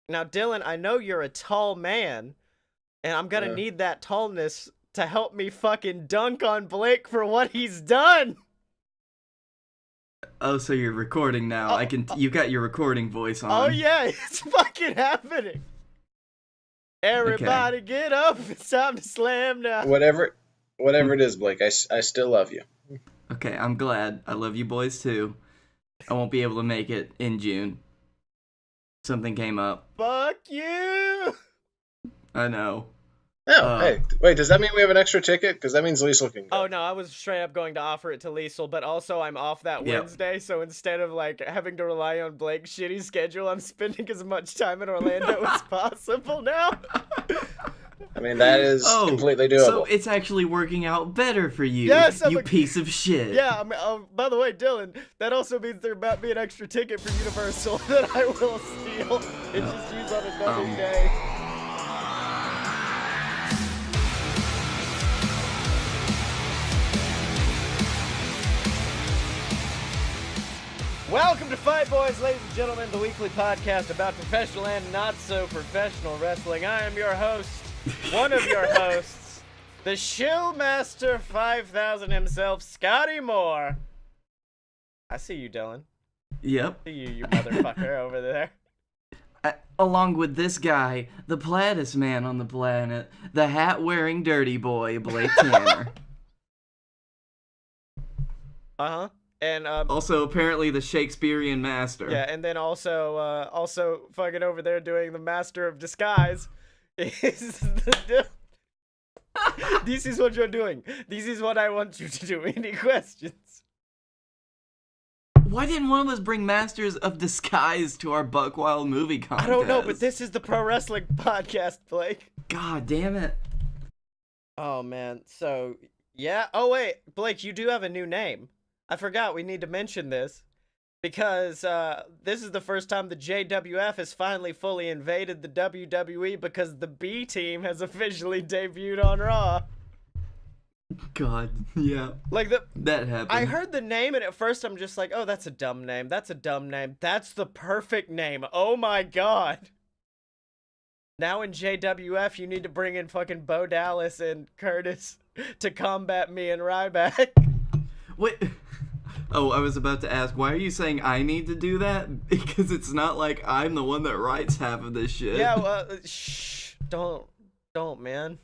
Now, Dylan, I know you're a tall man, and I'm gonna need that tallness to help me fucking dunk on Blake for what he's done. Oh, so you're recording now. You got your recording voice on. Oh yeah, it's fucking happening. Everybody get up, it's time to slam now. Whatever it is, Blake, I still love you. Okay, I'm glad. I love you boys too. I won't be able to make it in June. Something came up. Fuck you! I know. Oh, hey, wait, does that mean we have an extra ticket? Because that means Liesl can go. Oh, no, I was straight up going to offer it to Liesl, but also I'm off that Wednesday, so instead of, like, having to rely on Blake's shitty schedule, I'm spending as much time in Orlando as possible now. I mean, that is completely doable. So it's actually working out better for you, yes, you piece of shit. Yeah, I mean, by the way, Dylan, that also means there might be an extra ticket for Universal that I will steal and just use on another day. Welcome to Fight Boys, ladies and gentlemen, the weekly podcast about professional and not so professional wrestling. I am your host, one of your hosts, the Shill Master 5000 himself, Scottye Moore. I see you, Dylan. Yep. I see you motherfucker over there. Along with this guy, the plattest man on the planet, the hat-wearing dirty boy, Blake Tanner. Uh-huh. And also apparently the Shakespearean master. Yeah, and then also fucking over there doing the master of disguise is this is what you're doing. This is what I want you to do. Any questions? Why didn't one of us bring Masters of Disguise to our Buck Wild movie contest? I don't know, but this is the pro wrestling podcast, Blake. God damn it. Oh man, so yeah. Oh wait, Blake, you do have a new name. I forgot we need to mention this because this is the first time the JWF has finally fully invaded the WWE because the B team has officially debuted on Raw. God, yeah. Like that happened. I heard the name and at first I'm just like, oh, that's a dumb name. That's a dumb name. That's the perfect name. Oh my god. Now in JWF you need to bring in fucking Bo Dallas and Curtis to combat me and Ryback. Wait. Oh, I was about to ask, why are you saying I need to do that? Because it's not like I'm the one that writes half of this shit. Yeah, well, shh. Don't, man.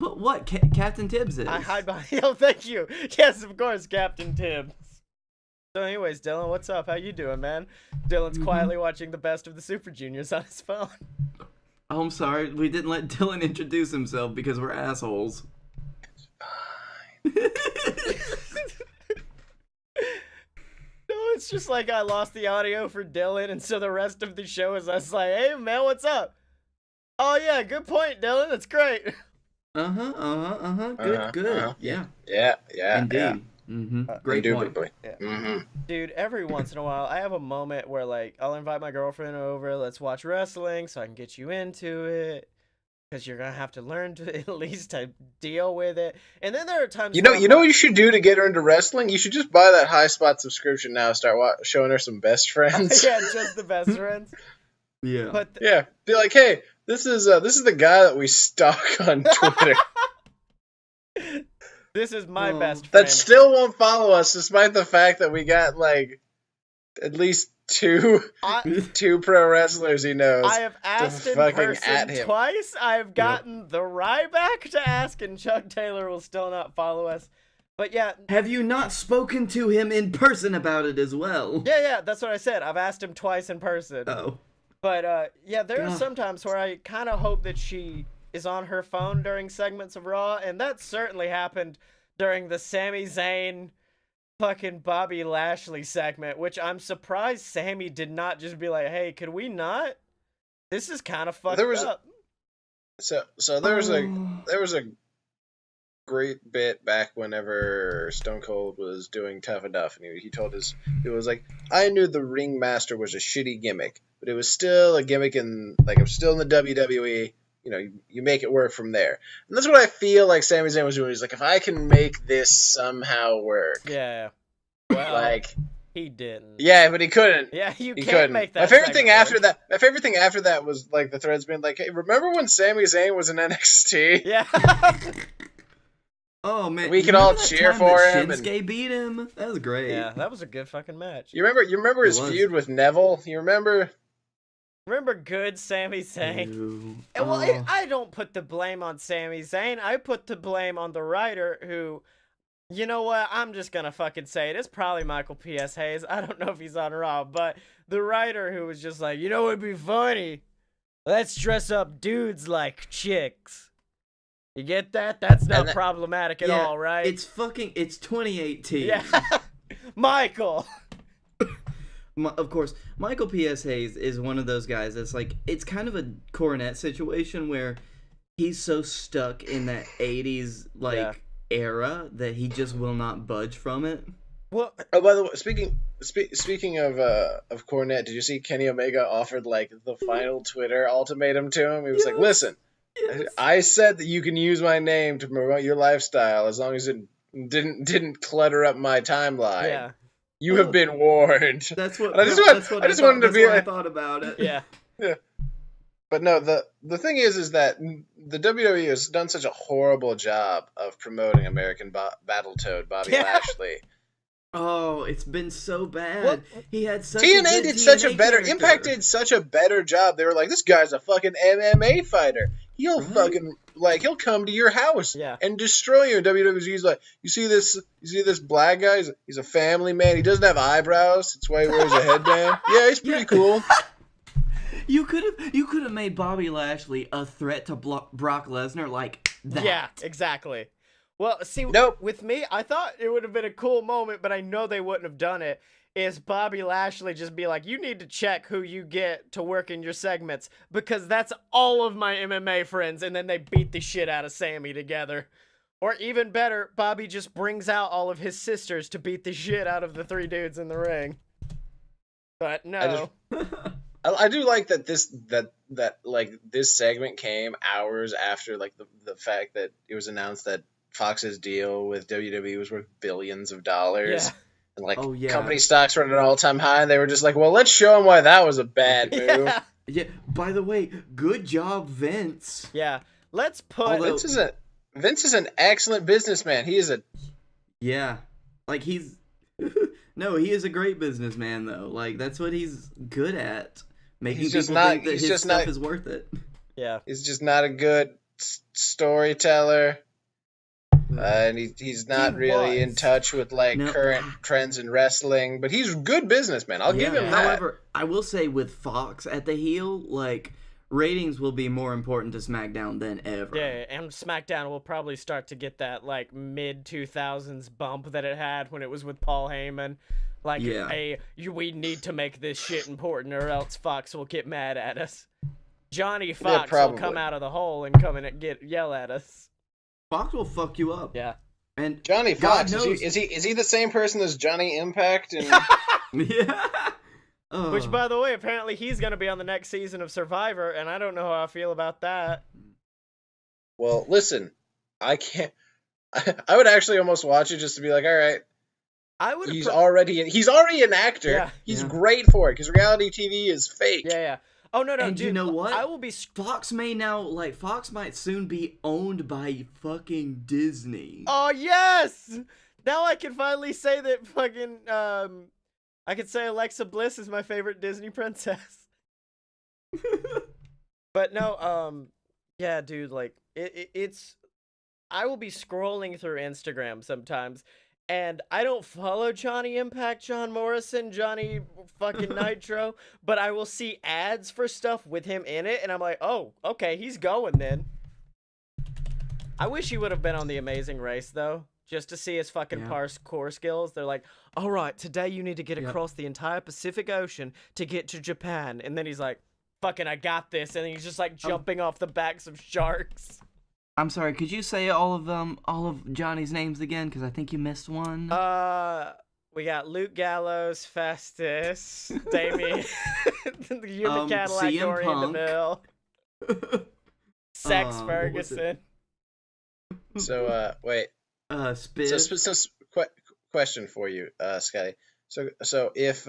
But what? Captain Tibbs is. I hide behind. Oh, thank you. Yes, of course, Captain Tibbs. So anyways, Dylan, what's up? How you doing, man? Dylan's quietly watching the best of the Super Juniors on his phone. Oh, I'm sorry. We didn't let Dylan introduce himself because we're assholes. It's fine. No, it's just like I lost the audio for Dylan, and so the rest of the show is us like, hey, man, what's up? Oh, yeah, good point, Dylan. That's great. Good. Yeah. Yeah. Indeed. Yeah. Mm-hmm. Great point. Boy. Yeah. Mm-hmm. Dude, every once in a while, I have a moment where, like, I'll invite my girlfriend over, let's watch wrestling so I can get you into it. Because you're going to have to learn to at least to deal with it. And then there are times... You know what you should do to get her into wrestling? You should just buy that High Spot subscription now and start showing her some best friends. Yeah, just the best friends. Yeah. But yeah, be like, hey, this is the guy that we stalk on Twitter. This is my best friend. That still won't follow us, despite the fact that we got, like, at least two pro wrestlers he knows. I have asked in person twice. I have gotten the Ryback to ask, and Chuck Taylor will still not follow us. But yeah. Have you not spoken to him in person about it as well? Yeah, that's what I said. I've asked him twice in person. Oh. But yeah, there are some times where I kind of hope that she is on her phone during segments of Raw, and that certainly happened during the Sami Zayn fucking Bobby Lashley segment, which I'm surprised Sammy did not just be like, hey, could we not? This is kind of fucked up. So there was a great bit back whenever Stone Cold was doing Tough Enough, and he told it was like, I knew the Ringmaster was a shitty gimmick, but it was still a gimmick, and like I'm still in the WWE. You know, you make it work from there. And that's what I feel like Sami Zayn was doing. He's like, if I can make this somehow work. Yeah. Well, like, He didn't. Yeah, but he couldn't. Yeah, you He can't couldn't. make that. My favorite thing segment work. after that was like the threads being like, "Hey, remember when Sami Zayn was in NXT? Yeah. Oh man, We you could all remember that cheer time for that him and- Shinsuke beat him. That was great. Yeah, that was a good fucking match. You remember his It was. feud with Neville? You remember? Remember good Sami Zayn? Ew. And well, Oh. I don't put the blame on Sami Zayn. I put the blame on the writer who, you know what? I'm just gonna fucking say it. It's probably Michael P.S. Hayes. I don't know if he's on Raw, but the writer who was just like, you know what'd be funny? Let's dress up dudes like chicks. You get that? That's not problematic at all, right? It's 2018. Yeah. Michael. Of course, Michael P.S. Hayes is one of those guys that's like, it's kind of a Cornette situation where he's so stuck in that 80s era that he just will not budge from it. Well, oh, by the way, speaking of Cornette, did you see Kenny Omega offered like the final Twitter ultimatum to him? He was like, "Listen, I said that you can use my name to promote your lifestyle as long as it didn't clutter up my timeline. yeah. You have been warned." That's what I thought about it. Yeah. Yeah. But no, the thing is that the WWE has done such a horrible job of promoting American Battletoad Bobby Lashley. Oh, it's been so bad. What? He had such TNA a good did such a TNA better character. Impact did such a better job. They were like, this guy's a fucking MMA fighter. He'll fucking he'll come to your house and destroy you. And WWE's like, you see this black guy? He's a family man. He doesn't have eyebrows. That's why he wears a headband. Yeah, he's pretty cool. You could have made Bobby Lashley a threat to Brock Lesnar like that. Yeah, exactly. Well, see, with me, I thought it would have been a cool moment, but I know they wouldn't have done it. Is Bobby Lashley just be like, you need to check who you get to work in your segments, because that's all of my MMA friends, and then they beat the shit out of Sammy together. Or even better, Bobby just brings out all of his sisters to beat the shit out of the three dudes in the ring. But no. I do like that this segment came hours after like the fact that it was announced that Fox's deal with WWE was worth billions of dollars. Yeah. And company stocks were at an all-time high, and they were just like, well, let's show them why that was a bad move. Yeah. By the way, good job, Vince. Yeah. Let's put Vince is an excellent businessman. He is a he's no, he is a great businessman though. Like that's what he's good at. Making people think that his stuff is worth it. Yeah. He's just not a good storyteller. And he's not really in touch with current trends in wrestling, but he's a good businessman. I'll give him that. However, I will say with Fox at the heel, ratings will be more important to SmackDown than ever. Yeah, and SmackDown will probably start to get that mid 2000s bump that it had when it was with Paul Heyman. We need to make this shit important or else Fox will get mad at us. Johnny Fox will come out of the hole and come and yell at us. Fox will fuck you up. Yeah. And Johnny Fox, is he the same person as Johnny Impact? And... yeah. Which, by the way, apparently he's going to be on the next season of Survivor, and I don't know how I feel about that. Well, listen, I can't. I would actually almost watch it just to be like, all right. He's already an actor. Yeah. He's great for it because reality TV is fake. Yeah. Oh no, and dude, you know what? I will be. Fox might soon be owned by fucking Disney. Oh yes! Now I can finally say that fucking I could say Alexa Bliss is my favorite Disney princess. But no, yeah, dude, it's. I will be scrolling through Instagram sometimes. And I don't follow Johnny Impact, John Morrison, Johnny fucking Nitro, but I will see ads for stuff with him in it, and I'm like, oh, okay, he's going then. I wish he would have been on The Amazing Race, though, just to see his fucking parkour skills. They're like, all right, today you need to get across the entire Pacific Ocean to get to Japan. And then he's like, fucking, I got this. And then he's just jumping off the backs of sharks. I'm sorry, could you say all of Johnny's names again? Because I think you missed one. We got Luke Gallows, Festus, Damien, you're the Cadillac CM Dory in the mill, Sex what was Ferguson. So, wait. Spiz. So, question for you, Scottye. So if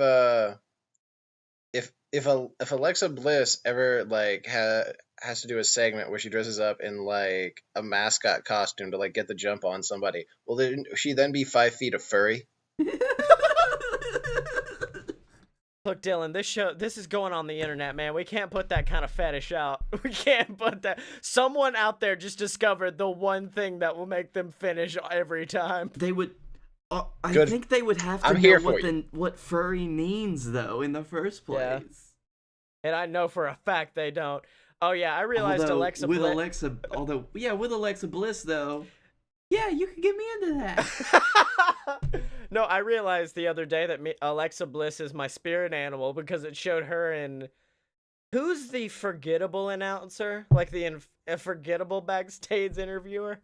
Alexa Bliss ever like has to do a segment where she dresses up in like a mascot costume to like get the jump on somebody, will then she then be 5 feet of furry? Look, Dylan, this is going on the internet, man. We can't put that kind of fetish out. We can't put that. Someone out there just discovered the one thing that will make them finish every time. They would. I Good. think they would have to I'm know here for what furry means, though, in the first place. Yeah. And I know for a fact they don't. Oh yeah, I realized Although, Alexa with Bliss. with Alexa Bliss though, yeah, you could get me into that. No, I realized the other day that Alexa Bliss is my spirit animal because it showed her in. Who's the forgettable announcer? Like the forgettable backstage interviewer?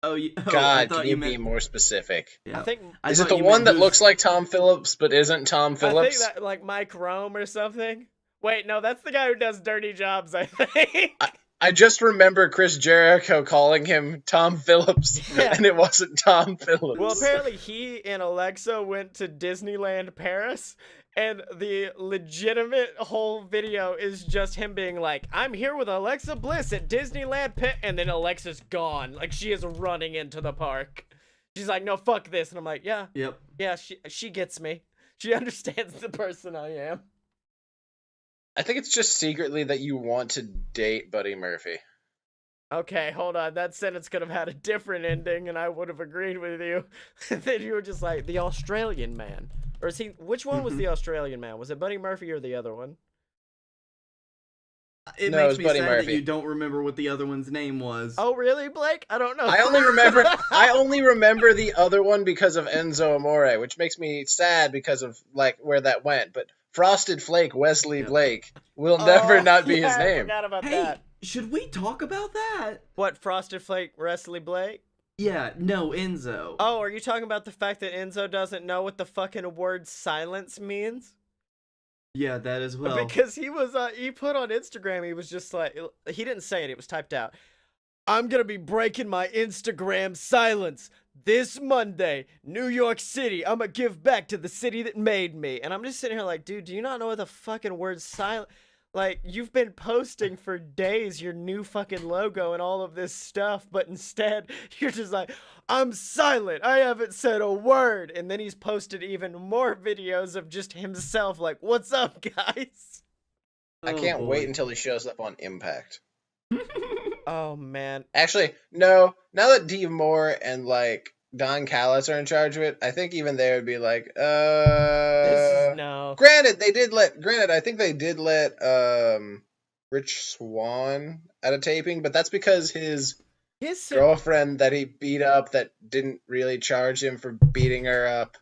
God, I thought can you meant, be more specific? Yeah. I think. Is it the one that looks like Tom Phillips but isn't Tom Phillips? I think that like Mike Rome or something. Wait, no, that's the guy who does dirty jobs, I think. I just remember Chris Jericho calling him Tom Phillips, and it wasn't Tom Phillips. Well, apparently he and Alexa went to Disneyland Paris, and the legitimate whole video is just him being like, I'm here with Alexa Bliss at Disneyland and then Alexa's gone. Like, she is running into the park. She's like, no, fuck this. And I'm like, yeah. Yep. Yeah, she gets me. She understands the person I am. I think it's just secretly that you want to date Buddy Murphy. Okay, hold on. That sentence could have had a different ending, and I would have agreed with you. Then you were just like, the Australian man. Or is he... Which one was the Australian man? Was it Buddy Murphy or the other one? It No, makes me Buddy sad Murphy. that you don't remember what the other one's name was. Oh, really, Blake? I don't know. I only remember the other one because of Enzo Amore, which makes me sad because of like where that went. But Frosted Flake Wesley Blake will never not be his I name. forgot about Hey, that. should we talk about that? What, Frosted Flake Wesley Blake? Yeah, no, Enzo. Oh, are you talking about the fact that Enzo doesn't know what the fucking word silence means? Yeah, that as well. Because he put on Instagram, he was just like, he didn't say it, it was typed out. I'm gonna be breaking my Instagram silence this Monday, New York City. I'm gonna give back to the city that made me. And I'm just sitting here like, dude, do you not know what the fucking word silent? Like, you've been posting for days your new fucking logo and all of this stuff, but instead, you're just like, I'm silent. I haven't said a word. And then he's posted even more videos of just himself like, what's up, guys? I can't wait until he shows up on Impact. Oh, man. Actually, no. Now that Dee Moore and like Don Callis are in charge of it, I think even they would be like, no. Granted, I think they did let Rich Swann at a taping, but that's because his girlfriend that he beat up that didn't really charge him for beating her up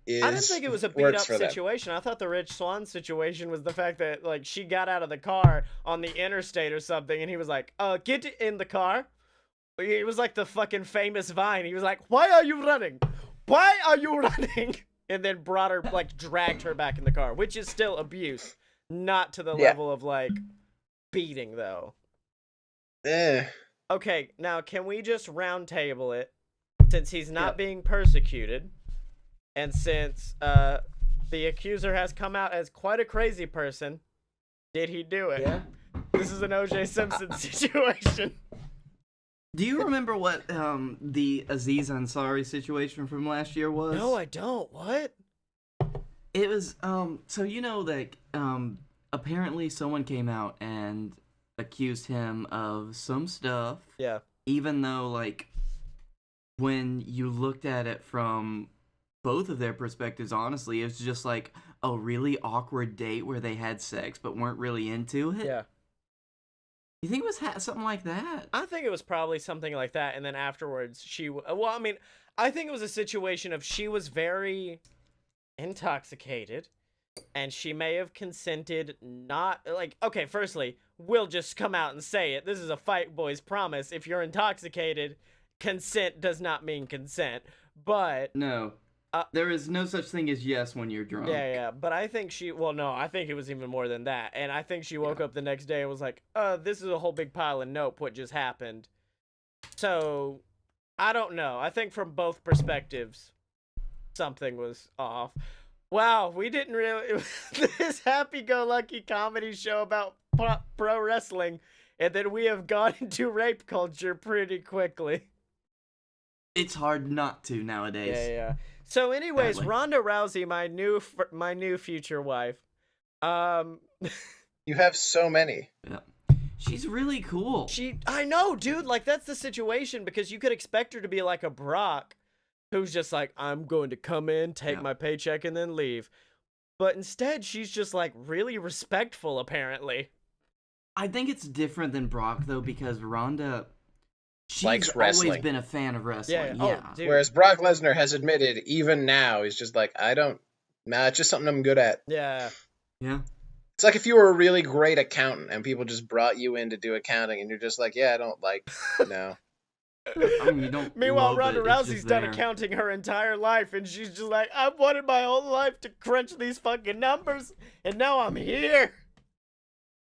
I didn't think it was a beat up situation. I thought the Rich Swann situation was the fact that like she got out of the car on the interstate or something, and he was like, get in the car. It was like the fucking famous Vine. He was like, why are you running? Why are you running? And then brought her, like, dragged her back in the car, which is still abuse. Not to the level of, like, beating, though. Okay, now, can we just round table it? Since he's not being persecuted, and since the accuser has come out as quite a crazy person, did he do it? Yeah. This is an O.J. Simpson situation. Do you remember what the Aziz Ansari situation from last year was? No, I don't. What? It was so you know that apparently someone came out and accused him of some stuff. Yeah. Even though like when you looked at it from both of their perspectives, honestly, it was just like a really awkward date where they had sex but weren't really into it. Yeah. You think it was something like that? I think it was probably something like that, and then afterwards I think it was a situation of she was very intoxicated, and she may have consented not, like, okay, firstly, we'll just come out and say it. This is a Fight Boys promise. If you're intoxicated, consent does not mean consent, but... No. There is no such thing as yes when you're drunk. Yeah, but I think I think it was even more than that. And I think she woke up the next day and was like, this is a whole big pile of nope, what just happened. So, I don't know. I think from both perspectives, something was off. Wow, we didn't really this happy-go-lucky comedy show about pro wrestling, and then we have gone into rape culture pretty quickly. It's hard not to nowadays. Yeah. So, anyways, Sadly. Ronda Rousey, my new future wife. You have so many. Yeah. She's really cool. I know, dude. Like, that's the situation, because you could expect her to be like a Brock, who's just like, I'm going to come in, take my paycheck, and then leave. But instead, she's just like really respectful, apparently. I think it's different than Brock, though, because Ronda, she's Likes wrestling. always been a fan of wrestling. Yeah. Oh, dude. Whereas Brock Lesnar has admitted, even now, he's just like, it's just something I'm good at. Yeah. It's like if you were a really great accountant and people just brought you in to do accounting and you're just like, yeah, I don't like, no. I mean, you don't Meanwhile, love Ronda it, it's Rousey's just done there. accounting her entire life, and she's just like, I've wanted my whole life to crunch these fucking numbers, and now I'm here.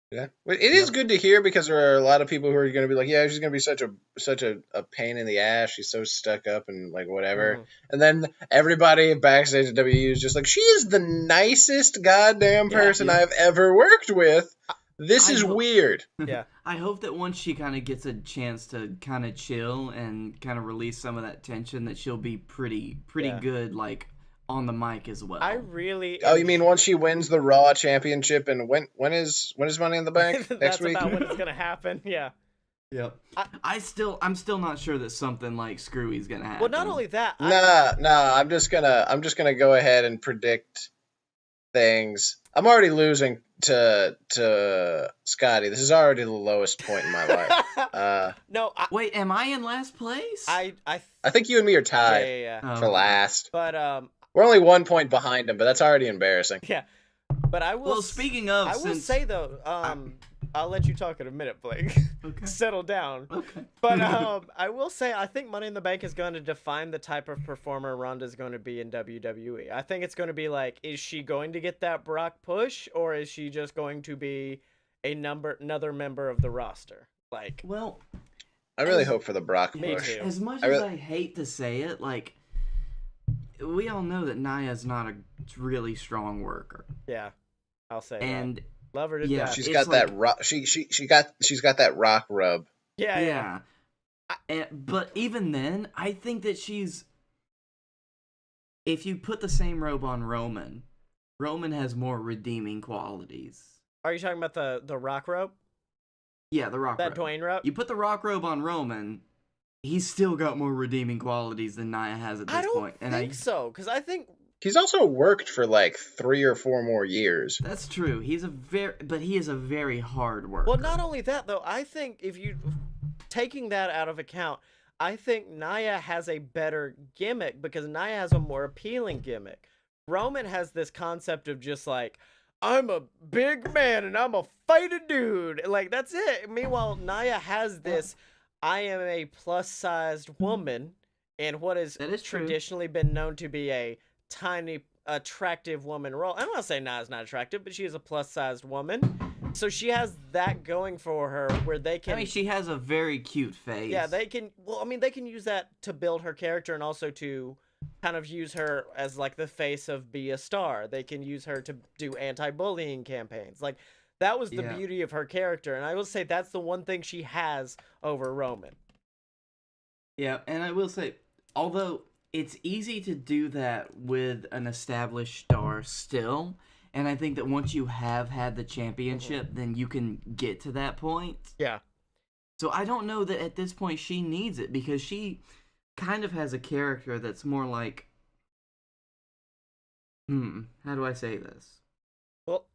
Yeah, but it is good to hear, because there are a lot of people who are going to be like, yeah, she's going to be such a pain in the ass. She's so stuck up and like whatever. And then everybody backstage at WU is just like, she is the nicest goddamn person I've ever worked with. This is weird. Yeah. I hope that once she kind of gets a chance to kind of chill and kind of release some of that tension, that she'll be pretty good, like, on the mic as well. I really. Oh, you mean once she wins the Raw Championship, and when is Money in the Bank next week? That's about when it's gonna happen. Yeah. Yep. I'm still not sure that something like Screwy's gonna happen. Well, not only that. Nah. I'm just gonna go ahead and predict things. I'm already losing to Scottye. This is already the lowest point in my life. No. Wait, am I in last place? I think you and me are tied Yeah. for last. But we're only 1 point behind him, but that's already embarrassing. Yeah. But I will. Well, speaking of, I will say though, I'll let you talk in a minute, Blake. Okay. Settle down. Okay. But I will say, I think Money in the Bank is going to define the type of performer Ronda's going to be in WWE. I think it's going to be like, is she going to get that Brock push, or is she just going to be another member of the roster? Like, well, I really hope for the Brock Me push. too. as much as I hate to say it, like, we all know that Nia's not a really strong worker. yeah, I'll say And that. Love her to yeah, death. She's It's got like- that rock. She's got that rock rub. Yeah. But even then, I think that she's. If you put the same robe on Roman has more redeeming qualities. Are you talking about the rock rope? Yeah, the rock That robe. Dwayne rope? You put the rock robe on Roman, he's still got more redeeming qualities than Nia has at this I don't point. And think so, because I think He's also worked for like 3 or 4 more years. That's true. He is a very hard worker. Well, not only that, though, I think if you, taking that out of account, I think Nia has a better gimmick, because Nia has a more appealing gimmick. Roman has this concept of just like, I'm a big man and I'm a fight a dude. Like, that's it. Meanwhile, Nia has this, I am a plus-sized woman, and what is traditionally been known to be a tiny, attractive woman role. I'm not saying Nia's not attractive, but she is a plus-sized woman. So she has that going for her, where they can. I mean, she has a very cute face. Yeah, they can. Well, I mean, they can use that to build her character, and also to kind of use her as like the face of Be a Star. They can use her to do anti-bullying campaigns. Like, that was the beauty of her character, and I will say that's the one thing she has over Roman. Yeah, and I will say, although it's easy to do that with an established star still, and I think that once you have had the championship, then you can get to that point. Yeah. So I don't know that at this point she needs it, because she kind of has a character that's more like, how do I say this? Well,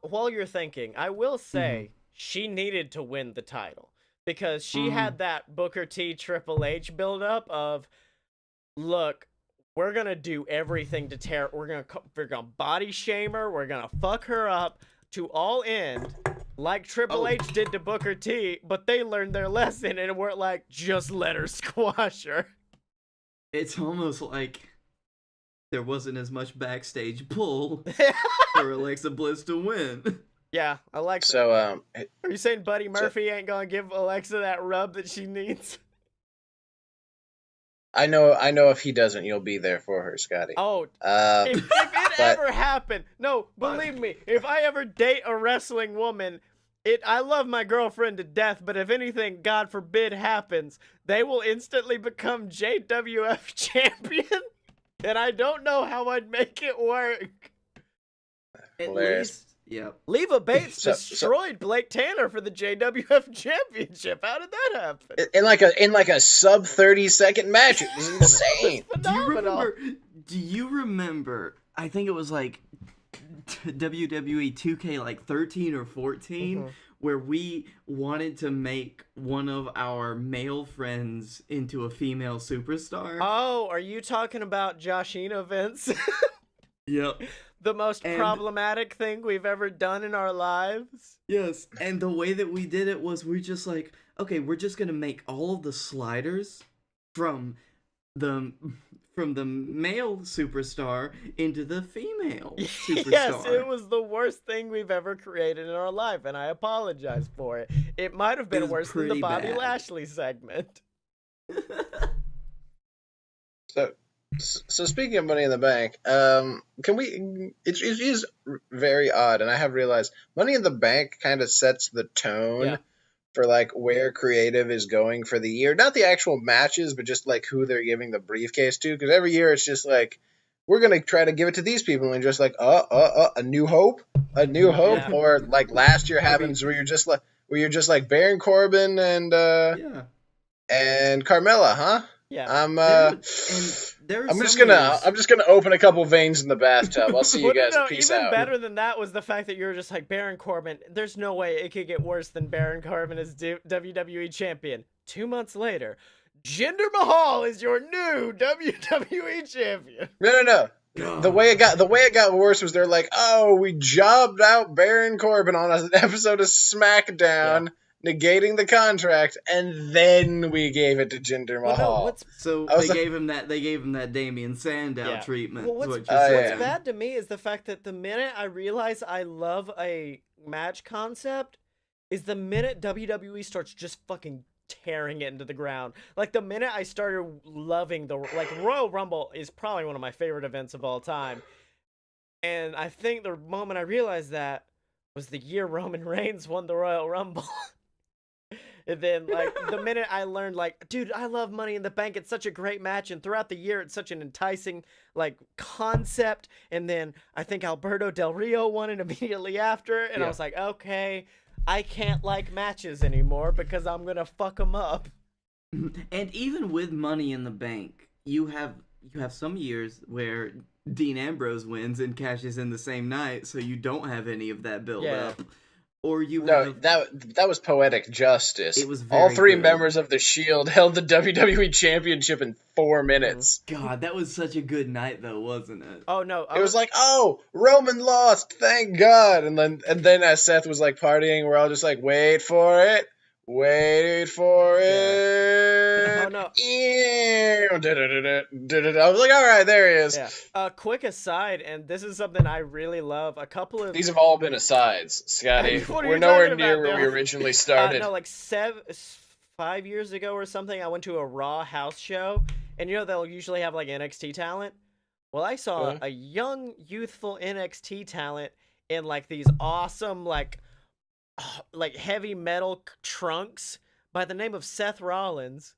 while you're thinking, I will say she needed to win the title, because she had that Booker T Triple H build-up of, look, we're gonna do everything to tear. We're gonna body shame her. We're gonna fuck her up to all end, like Triple H did to Booker T. But they learned their lesson and weren't like, just let her squash her. It's almost like there wasn't as much backstage pull for Alexa Bliss to win. Yeah, I like that. So, Are you saying Buddy Murphy ain't gonna give Alexa that rub that she needs? I know if he doesn't, you'll be there for her, Scottye. Oh, Uh, if it but ever happened, no, believe me, if I ever date a wrestling woman, I love my girlfriend to death, but if anything, God forbid, happens, they will instantly become JWF champion, and I don't know how I'd make it work. At Hilarious. least, yep. Leva Bates So- destroyed Blake Tanner for the JWF championship. How did that happen? in like a sub 30-second match, it was insane. Phenomenal. Do you remember? I think it was like WWE 2K like 13 or 14, where we wanted to make one of our male friends into a female superstar. Oh, are you talking about Joshina, Vince? Yep. The most And- problematic thing we've ever done in our lives? Yes, and the way that we did it was we're just like, okay, we're just gonna make all of the sliders from the male superstar into the female superstar. Yes, it was the worst thing we've ever created in our life, and I apologize for it. It might have It been was worse than the pretty Bobby bad. Lashley segment. So speaking of Money in the Bank, can we? It is very odd, and I have realized Money in the Bank kind of sets the tone Yeah. for like where creative is going for the year. Not the actual matches, but just like who they're giving the briefcase to. Because every year it's just like we're gonna try to give it to these people, and just like a new hope, Yeah. or like last year happens where you're just like Baron Corbin and Yeah. and Carmella, huh? Yeah. I'm I'm just gonna open a couple veins in the bathtub. I'll see you Well, guys. no, Peace even out. better than that was the fact that you were just like, Baron Corbin, there's no way it could get worse than Baron Corbin as WWE champion. 2 months later, Jinder Mahal is your new WWE champion. No. The way it got worse was they're like, oh, we jobbed out Baron Corbin on an episode of SmackDown, negating the contract, and then we gave it to Jinder Well, Mahal. no, what's So I was they like- gave him that Damien Sandow Yeah. treatment. Well, is what's what you're yeah. saying. bad to me is the fact that the minute I realize I love a match concept is the minute WWE starts just fucking tearing it into the ground. Like the minute I started loving Royal Rumble is probably one of my favorite events of all time. And I think the moment I realized that was the year Roman Reigns won the Royal Rumble. And then, like, the minute I learned, like, dude, I love Money in the Bank. It's such a great match. And throughout the year, it's such an enticing, like, concept. And then I think Alberto Del Rio won it immediately after. And I Yeah. was like, okay, I can't like matches anymore because I'm going to fuck them up. And even with Money in the Bank, you have some years where Dean Ambrose wins and cashes in the same night, so you don't have any of that build Yeah. up. Or you No, have that was poetic justice. It was all very three good. members of the Shield held the WWE Championship in 4 minutes. God, that was such a good night though, wasn't it? Oh, no. It was like, oh, Roman lost, thank God. And then as Seth was like partying, we're all just like, wait for it. Wait for it. Oh, no. Ew. I was like, all right, there he is. Yeah. Quick aside, and this is something I really love. A couple of These have all been asides, Scotty. What are We're you nowhere talking near about, where we Bill? originally started. No, like 5 years ago or something, I went to a Raw house show, and you know they'll usually have like NXT talent. Well, I saw Yeah. a young, youthful NXT talent in like these awesome like heavy metal trunks by the name of Seth Rollins.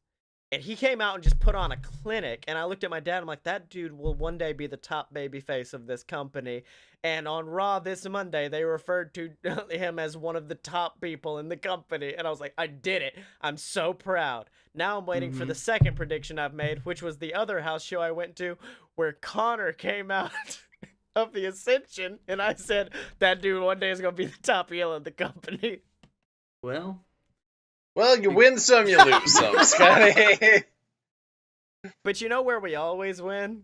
And he came out and just put on a clinic. And I looked at my dad. I'm like, that dude will one day be the top babyface of this company. And on Raw this Monday, they referred to him as one of the top people in the company. And I was like, I did it. I'm so proud. Now I'm waiting for the second prediction I've made, which was the other house show I went to where Connor came out of the Ascension. And I said, that dude one day is going to be the top heel of the company. Well, Well, you win some, you lose some, Scotty. But you know where we always win?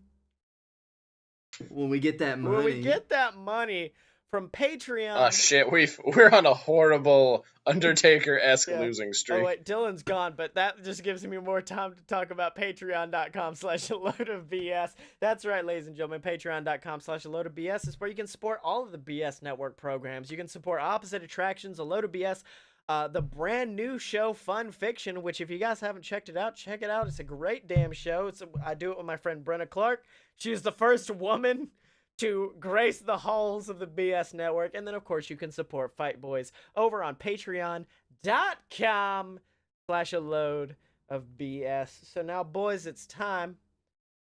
when we get that money. When we get that money from Patreon. Oh shit, we're on a horrible Undertaker-esque Yeah. losing streak. Oh wait, Dylan's gone, but that just gives me more time to talk about patreon.com/a-load-of-bs. That's right, ladies and gentlemen, patreon.com/a-load-of-bs is where you can support all of the BS Network programs. You can support Opposite Attractions, A Load of BS, the brand new show Fun Fiction, which if you guys haven't checked it out, check it out. It's a great damn show. I do it with my friend Brenna Clark. She's the first woman to grace the halls of the BS Network. And then, of course, you can support Fight Boys over on patreon.com/a-load of BS. So now, boys, it's time.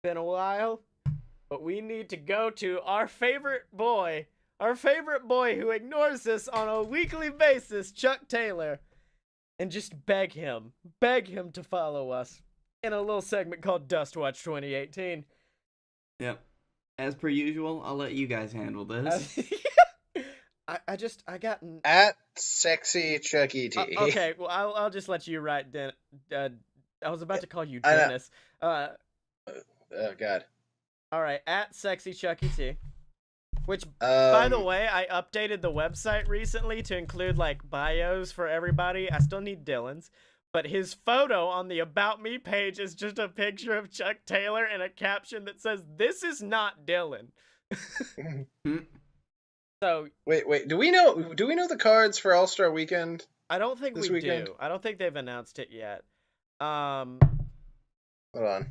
Been a while, but we need to go to our favorite boy who ignores us on a weekly basis, Chuck Taylor, and just beg him to follow us in a little segment called Dust Watch 2018. Yep. As per usual, I'll let you guys handle this. I got at sexy Chucky T. Okay, well I'll just let you write. I was about to call you Dennis. Oh God. All right, at sexy Chucky T. Which, by the way, I updated the website recently to include like bios for everybody. I still need Dylan's, but his photo on the About Me page is just a picture of Chuck Taylor and a caption that says, "This is not Dylan." So wait. Do we know the cards for All-Star Weekend? I don't think we weekend? do. I don't think they've announced it yet. Hold on.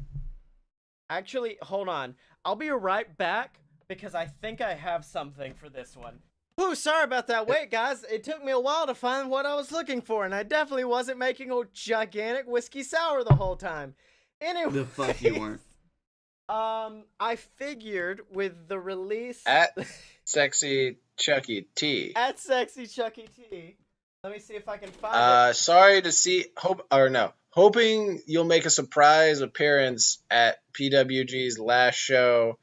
Actually, hold on. I'll be right back because I think I have something for this one. Ooh, sorry about that wait, guys. It took me a while to find what I was looking for, and I definitely wasn't making a gigantic whiskey sour the whole time. Anyway, The fuck you weren't. I figured with the release At sexy Chucky T. at sexy Chucky T. Let me see if I can find it. Sorry to see. Hoping you'll make a surprise appearance at PWG's last show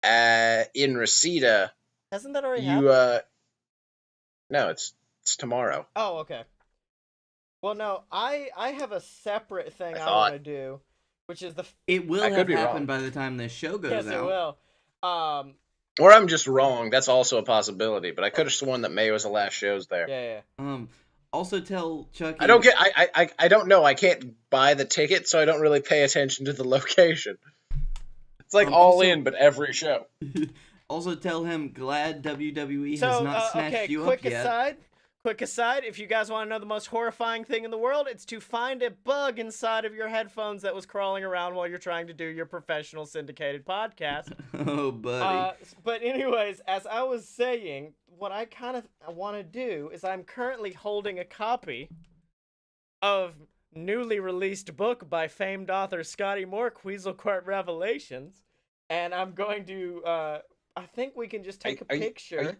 in Reseda. Hasn't that already happened? No, it's tomorrow. Oh, okay. Well, no, I have a separate thing I want to do, which is It will have happened by the time this show goes out. Yes, it will. Or I'm just wrong. That's also a possibility. But I could have sworn that May was the last shows there. Yeah. Also tell Chucky. I don't know. I can't buy the ticket, so I don't really pay attention to the location. It's like in, but every show. Also tell him glad WWE has not snatched you up yet. Quick aside, if you guys want to know the most horrifying thing in the world, it's to find a bug inside of your headphones that was crawling around while you're trying to do your professional syndicated podcast. Oh, buddy. But anyways, as I was saying, what I kind of want to do is I'm currently holding a copy of newly released book by famed author Scottye Moore, Queaselcourt Revelations, and I'm going to, I think we can just take a picture.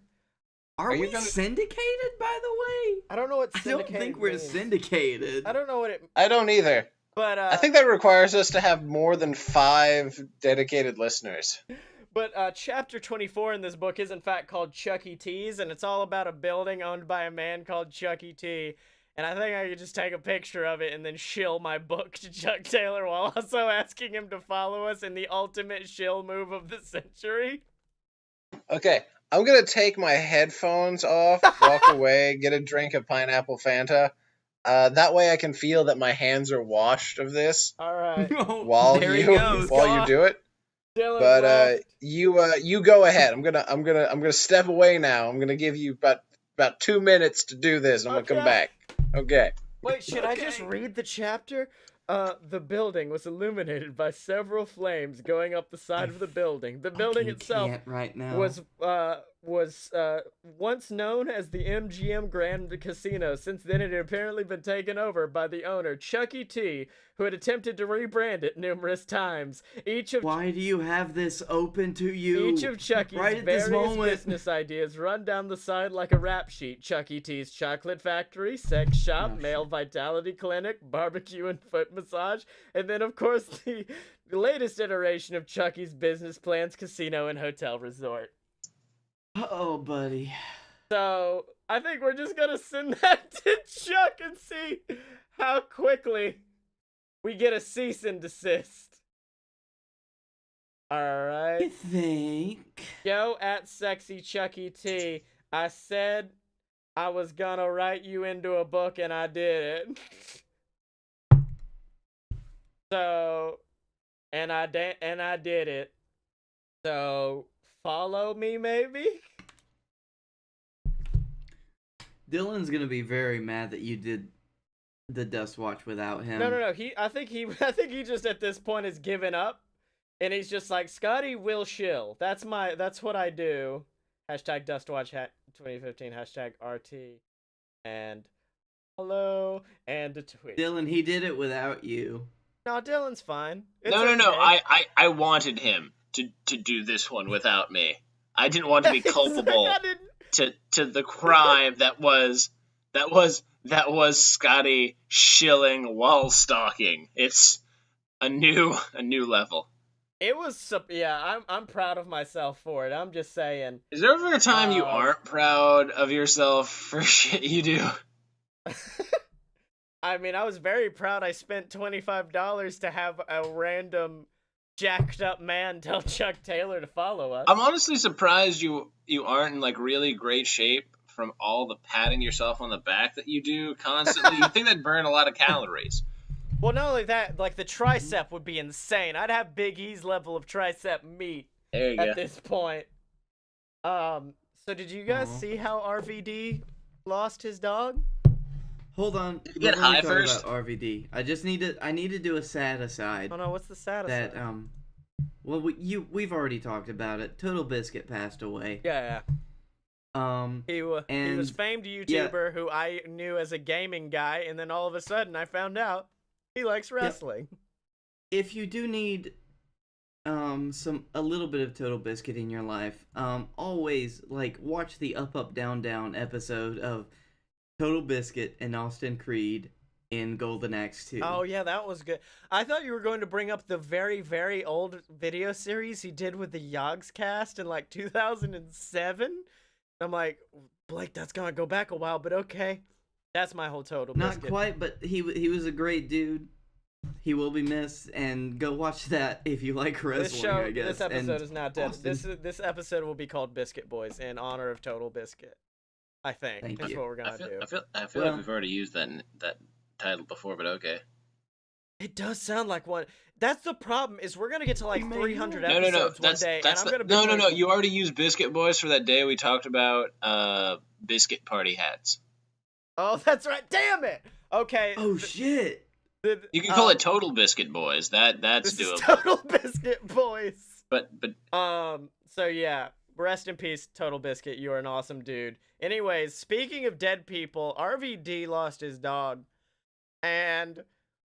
Are we syndicated, by the way? I don't know what syndicated I don't think we're means. syndicated. I don't know what it... I don't either. But, I think that requires us to have more than 5 dedicated listeners. But chapter 24 in this book is in fact called Chucky T's, and it's all about a building owned by a man called Chucky T. And I think I could just take a picture of it and then shill my book to Chuck Taylor while also asking him to follow us in the ultimate shill move of the century. Okay, I'm going to take my headphones off, walk away, get a drink of pineapple Fanta. That way I can feel that my hands are washed of this. All right. While you do it. Dylan but left. you go ahead. I'm gonna step away now. I'm gonna give you about 2 minutes to do this. I'm gonna come back. Okay. Wait, should I just read the chapter? The building was illuminated by several flames going up the side of the building. The building itself right now. was once known as the MGM Grand Casino. Since then, it had apparently been taken over by the owner, Chucky T, who had attempted to rebrand it numerous times. Why do you have this open to you? Each of Chucky's various business ideas run down the side like a rap sheet. Chucky T's Chocolate Factory, Sex Shop, Male Vitality Clinic, Barbecue and Foot Massage, and then, of course, the latest iteration of Chucky's business plans, Casino and Hotel Resort. Oh, buddy. So, I think we're just gonna send that to Chuck and see how quickly we get a cease and desist. Alright. I think. Yo, at Sexy Chucky T, I said I was gonna write you into a book and I did it. So, and I did it. So, follow me maybe? Dylan's gonna be very mad that you did the Dust Watch without him. No. I think he just at this point has given up, and he's just like, Scottye will shill. That's what I do. Hashtag Dustwatch 2015. Hashtag RT. And hello and a tweet. Dylan, he did it without you. No, Dylan's fine. It's No. okay. I wanted him to do this one without me. I didn't want to be culpable to the crime that was Scottye shilling while stalking. It's a new level. It was, yeah, I'm proud of myself for it. I'm just saying. Is there ever a time you aren't proud of yourself for shit you do? I mean, I was very proud I spent $25 to have a random jacked up man tell Chuck Taylor to follow us. I'm honestly surprised you aren't in like really great shape from all the patting yourself on the back that you do constantly. You'd think that'd burn a lot of calories. Well, not only that, like the tricep would be insane. I'd have Big E's level of tricep meat at this point. So did you guys see how RVD lost his dog? Hold on. Did you get high first? About RVD. I need to do a sad aside. Oh no, what's the sad aside? That well, we've already talked about it. Total Biscuit passed away. Yeah. He was famed YouTuber who I knew as a gaming guy, and then all of a sudden I found out he likes wrestling. If you do need a little bit of Total Biscuit in your life, always like watch the Up Up Down Down episode of Total Biscuit and Austin Creed in Golden Axe 2. Oh yeah, that was good. I thought you were going to bring up the very, very old video series he did with the Yogs cast in like 2007. I'm like, Blake, that's gonna go back a while, but okay. That's my whole Total Biscuit. Not quite, but he was a great dude. He will be missed, and go watch that if you like wrestling, I guess. This episode is not dead. Austin... This episode will be called Biscuit Boys in honor of Total Biscuit. I think that's what we're gonna do. I feel like we've already used that title before, but okay. It does sound like one. That's the problem. Is we're gonna get to like 300 episodes one day, and I'm gonna be no. You already used Biscuit Boys for that day we talked about biscuit party hats. Oh, that's right. Damn it. Okay. Oh shit. You can call it Total Biscuit Boys. That's doable. Total Biscuit Boys. But So yeah, rest in peace, Total Biscuit. You are an awesome dude. Anyways, speaking of dead people, RVD lost his dog, and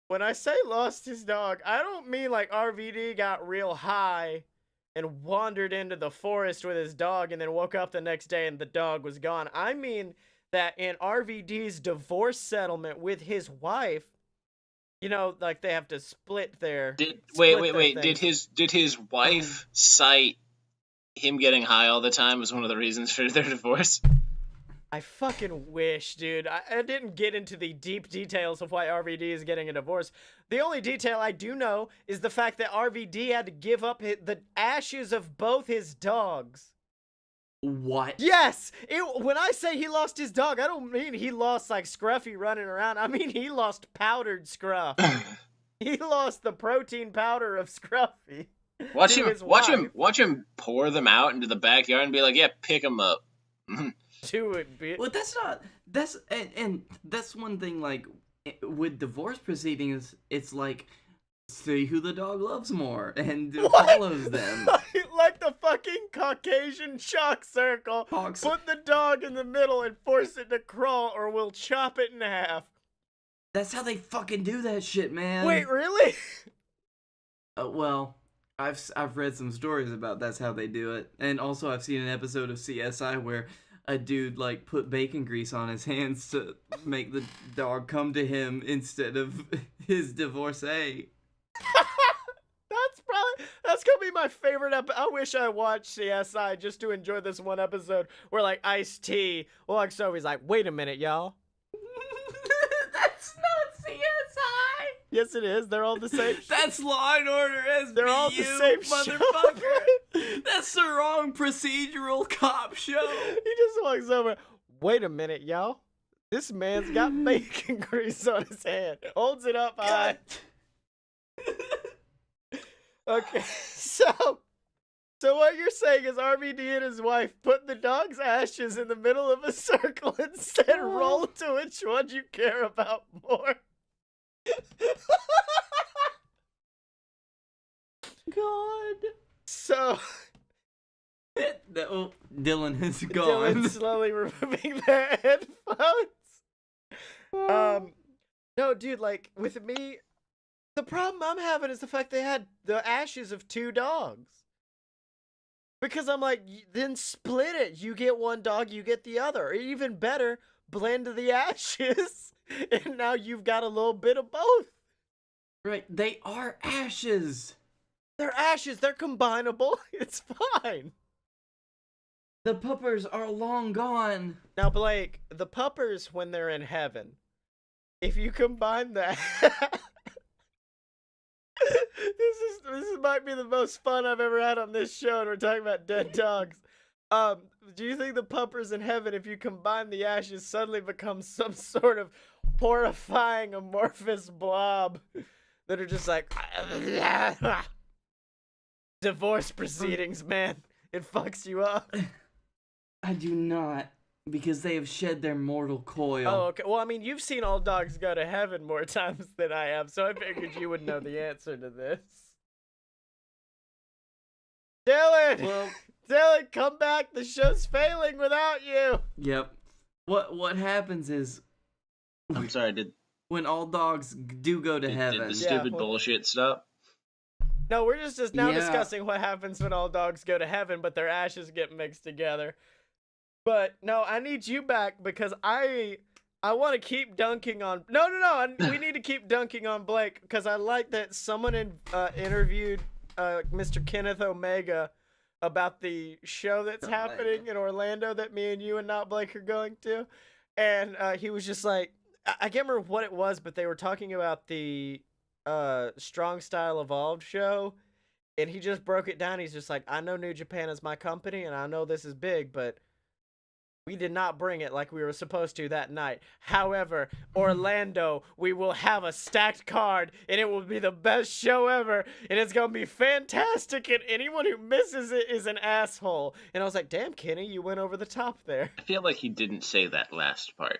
when I say lost his dog, I don't mean like RVD got real high and wandered into the forest with his dog and then woke up the next day and the dog was gone. I mean that in RVD's divorce settlement with his wife, you know, like they have to split their. Wait. Did his wife cite him getting high all the time as one of the reasons for their divorce? I fucking wish, dude. I didn't get into the deep details of why RVD is getting a divorce. The only detail I do know is the fact that RVD had to give up the ashes of both his dogs. What? Yes! When I say he lost his dog, I don't mean he lost like Scruffy running around. I mean he lost powdered Scruff. He lost the protein powder of Scruffy. Watch him pour them out into the backyard and be like, "Yeah, pick them up." Well, that's one thing. Like with divorce proceedings, it's like see who the dog loves more and follows them. Like the fucking Caucasian shock circle. Put the dog in the middle and force it to crawl, or we'll chop it in half. That's how they fucking do that shit, man. Wait, really? Well, I've read some stories about that's how they do it, and also I've seen an episode of CSI where a dude like put bacon grease on his hands to make the dog come to him instead of his divorcee. That's gonna be my favorite I wish I watched CSI just to enjoy this one episode where like Ice-T walks over, he's like, "Wait a minute, y'all." That's not CSI. Yes, it is. They're all the same. That's Law and Order SVU. They're all the same motherfucker. That's the wrong procedural cop show. He just walks over. "Wait a minute, y'all. This man's got bacon grease on his hand." Holds it up high. Okay, so So what you're saying is RVD and his wife put the dog's ashes in the middle of a circle and said, roll to which one you care about more. God. So Dylan has gone. Dylan's slowly removing their headphones. No, dude, like, with me, the problem I'm having is the fact they had the ashes of 2 dogs. Because I'm like, then split it. You get one dog, you get the other. Or even better, blend the ashes. And now you've got a little bit of both. Right, they are ashes. They're ashes. They're combinable. It's fine. The puppers are long gone. Now, Blake, the puppers, when they're in heaven, if you combine that... This might be the most fun I've ever had on this show, and we're talking about dead dogs. Do you think the puppers in heaven, if you combine the ashes, suddenly become some sort of horrifying amorphous blob that are just like... Divorce proceedings, man. It fucks you up. I do not, because they have shed their mortal coil. Oh, okay. Well, I mean, you've seen all dogs go to heaven more times than I have, so I figured you would know the answer to this. Dylan! Well, Dylan, come back. The show's failing without you. Yep. What happens is... I'm sorry, when all dogs do go to heaven... Did the stupid bullshit stop? No, we're just now discussing what happens when all dogs go to heaven, but their ashes get mixed together. But, no, I need you back because I want to keep dunking on... No, we need to keep dunking on Blake because I like that someone interviewed Mr. Kenneth Omega about the show that's happening in Orlando that me and you and not Blake are going to. And he was just like... I can't remember what it was, but they were talking about the... Strong Style Evolved show, and he just broke it down. He's just like, I know New Japan is my company, and I know this is big, but we did not bring it like we were supposed to that night. However, Orlando, we will have a stacked card, and it will be the best show ever, and it's gonna be fantastic, and anyone who misses it is an asshole. And I was like, damn, Kenny, you went over the top there. I feel like he didn't say that last part.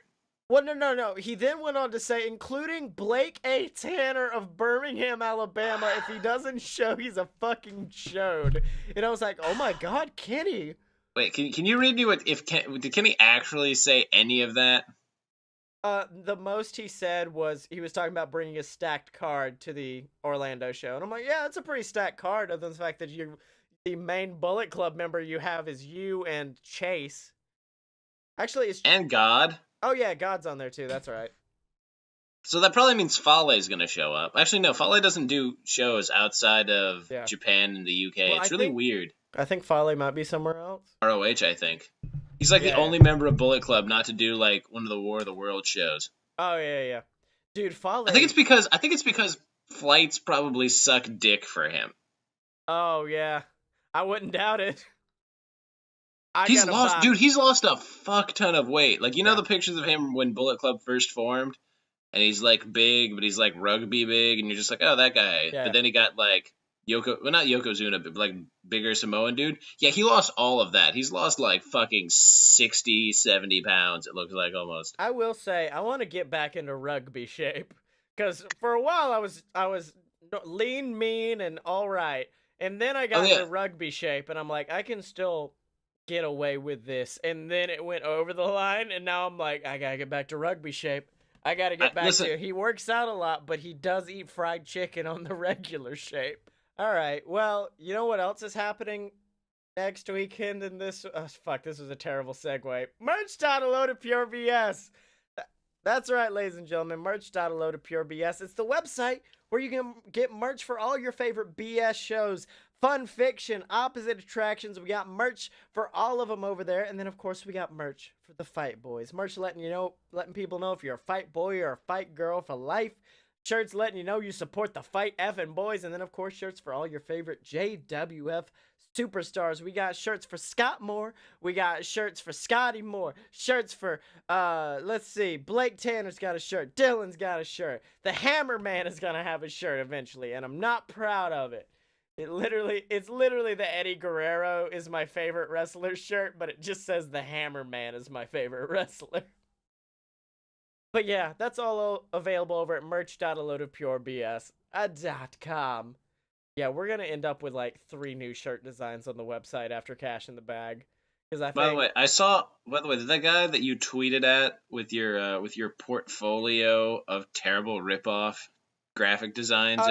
Well, no. He then went on to say, including Blake A. Tanner of Birmingham, Alabama. If he doesn't show, he's a fucking chode. And I was like, oh my God, Kenny. Wait, can you read me did Kenny actually say any of that? The most he said was he was talking about bringing a stacked card to the Orlando show. And I'm like, yeah, it's a pretty stacked card, other than the fact that the main Bullet Club member you have is you and Chase. Actually, it's... And God. Oh, yeah, God's on there, too. That's right. So that probably means Fale's going to show up. Actually, no, Fale doesn't do shows outside of Japan and the UK. Well, it's really weird. I think Fale might be somewhere else. ROH, I think. He's like the only member of Bullet Club not to do like one of the War of the World shows. Oh, yeah. Dude, Fale... I think it's because flights probably suck dick for him. Oh, yeah. I wouldn't doubt it. He's lost a fuck ton of weight. Like, you know the pictures of him when Bullet Club first formed? And he's, like, big, but he's, like, rugby big, and you're just like, oh, that guy. Yeah. But then he got, like, not Yokozuna, but, like, bigger Samoan dude. Yeah, he lost all of that. He's lost, like, fucking 60, 70 pounds, it looks like, almost. I will say, I want to get back into rugby shape. Because for a while, I was lean, mean, and all right. And then I got into rugby shape, and I'm like, I can still... get away with this, and then it went over the line, and now I'm like, I gotta get back to rugby shape. I gotta get back to it. He works out a lot, but he does eat fried chicken on the regular shape. All right, well, you know what else is happening next weekend in this? Oh, fuck, this was a terrible segue. Merch.alo to Pure BS. That's right, ladies and gentlemen, merch.alo to Pure BS. It's the website where you can get merch for all your favorite BS shows. Fun fiction, opposite attractions. We got merch for all of them over there. And then, of course, we got merch for the Fight Boys. Merch letting people know if you're a Fight Boy or a Fight Girl for life. Shirts letting you know you support the Fight effing boys. And then, of course, shirts for all your favorite JWF superstars. We got shirts for Scott Moore. We got shirts for Scottye Moore. Shirts for, let's see, Blake Tanner's got a shirt. Dylan's got a shirt. The Hammer Man is going to have a shirt eventually. And I'm not proud of it. It's literally the Eddie Guerrero is my favorite wrestler shirt, but it just says the Hammer Man is my favorite wrestler. But yeah, that's all available over at merch.aloadofpurebs.com. Yeah, we're going to end up with like 3 new shirt designs on the website after Cash in the Bag. By the way, the guy that you tweeted at with your portfolio of terrible ripoff graphic designs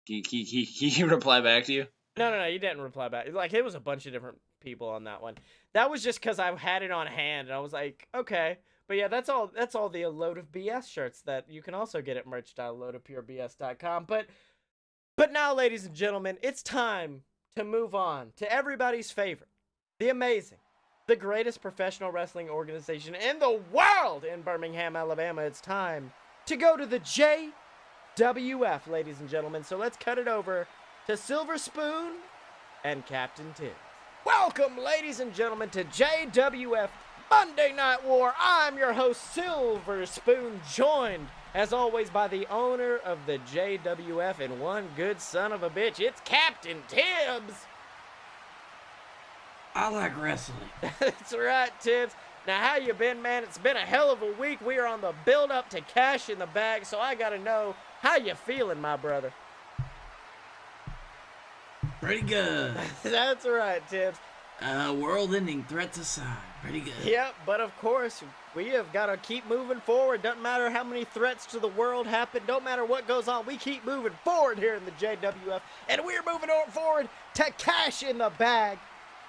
Yeah. He reply back to you? No, you didn't reply back. Like, it was a bunch of different people on that one. That was just because I had it on hand, and I was like, okay. But yeah, that's all the Load of BS shirts that you can also get at merch.loadofpurebs.com. But now, ladies and gentlemen, it's time to move on to everybody's favorite, the amazing, the greatest professional wrestling organization in the world in Birmingham, Alabama. It's time to go to the JWF, ladies and gentlemen. So let's cut it over to Silver Spoon and Captain Tibbs. Welcome, ladies and gentlemen, to JWF Monday Night War. I'm your host, Silver Spoon, joined, as always, by the owner of the JWF and one good son of a bitch. It's Captain Tibbs. I like wrestling. That's right, Tibbs. Now, how you been, man? It's been a hell of a week. We are on the build-up to Cash in the Bag, so I gotta know, how you feeling, my brother? Pretty good. That's right, Tibbs. World-ending threats aside, pretty good. Yep, but of course, we have got to keep moving forward. Doesn't matter how many threats to the world happen. Don't matter what goes on. We keep moving forward here in the JWF, and we're moving forward to Cash in the Bag,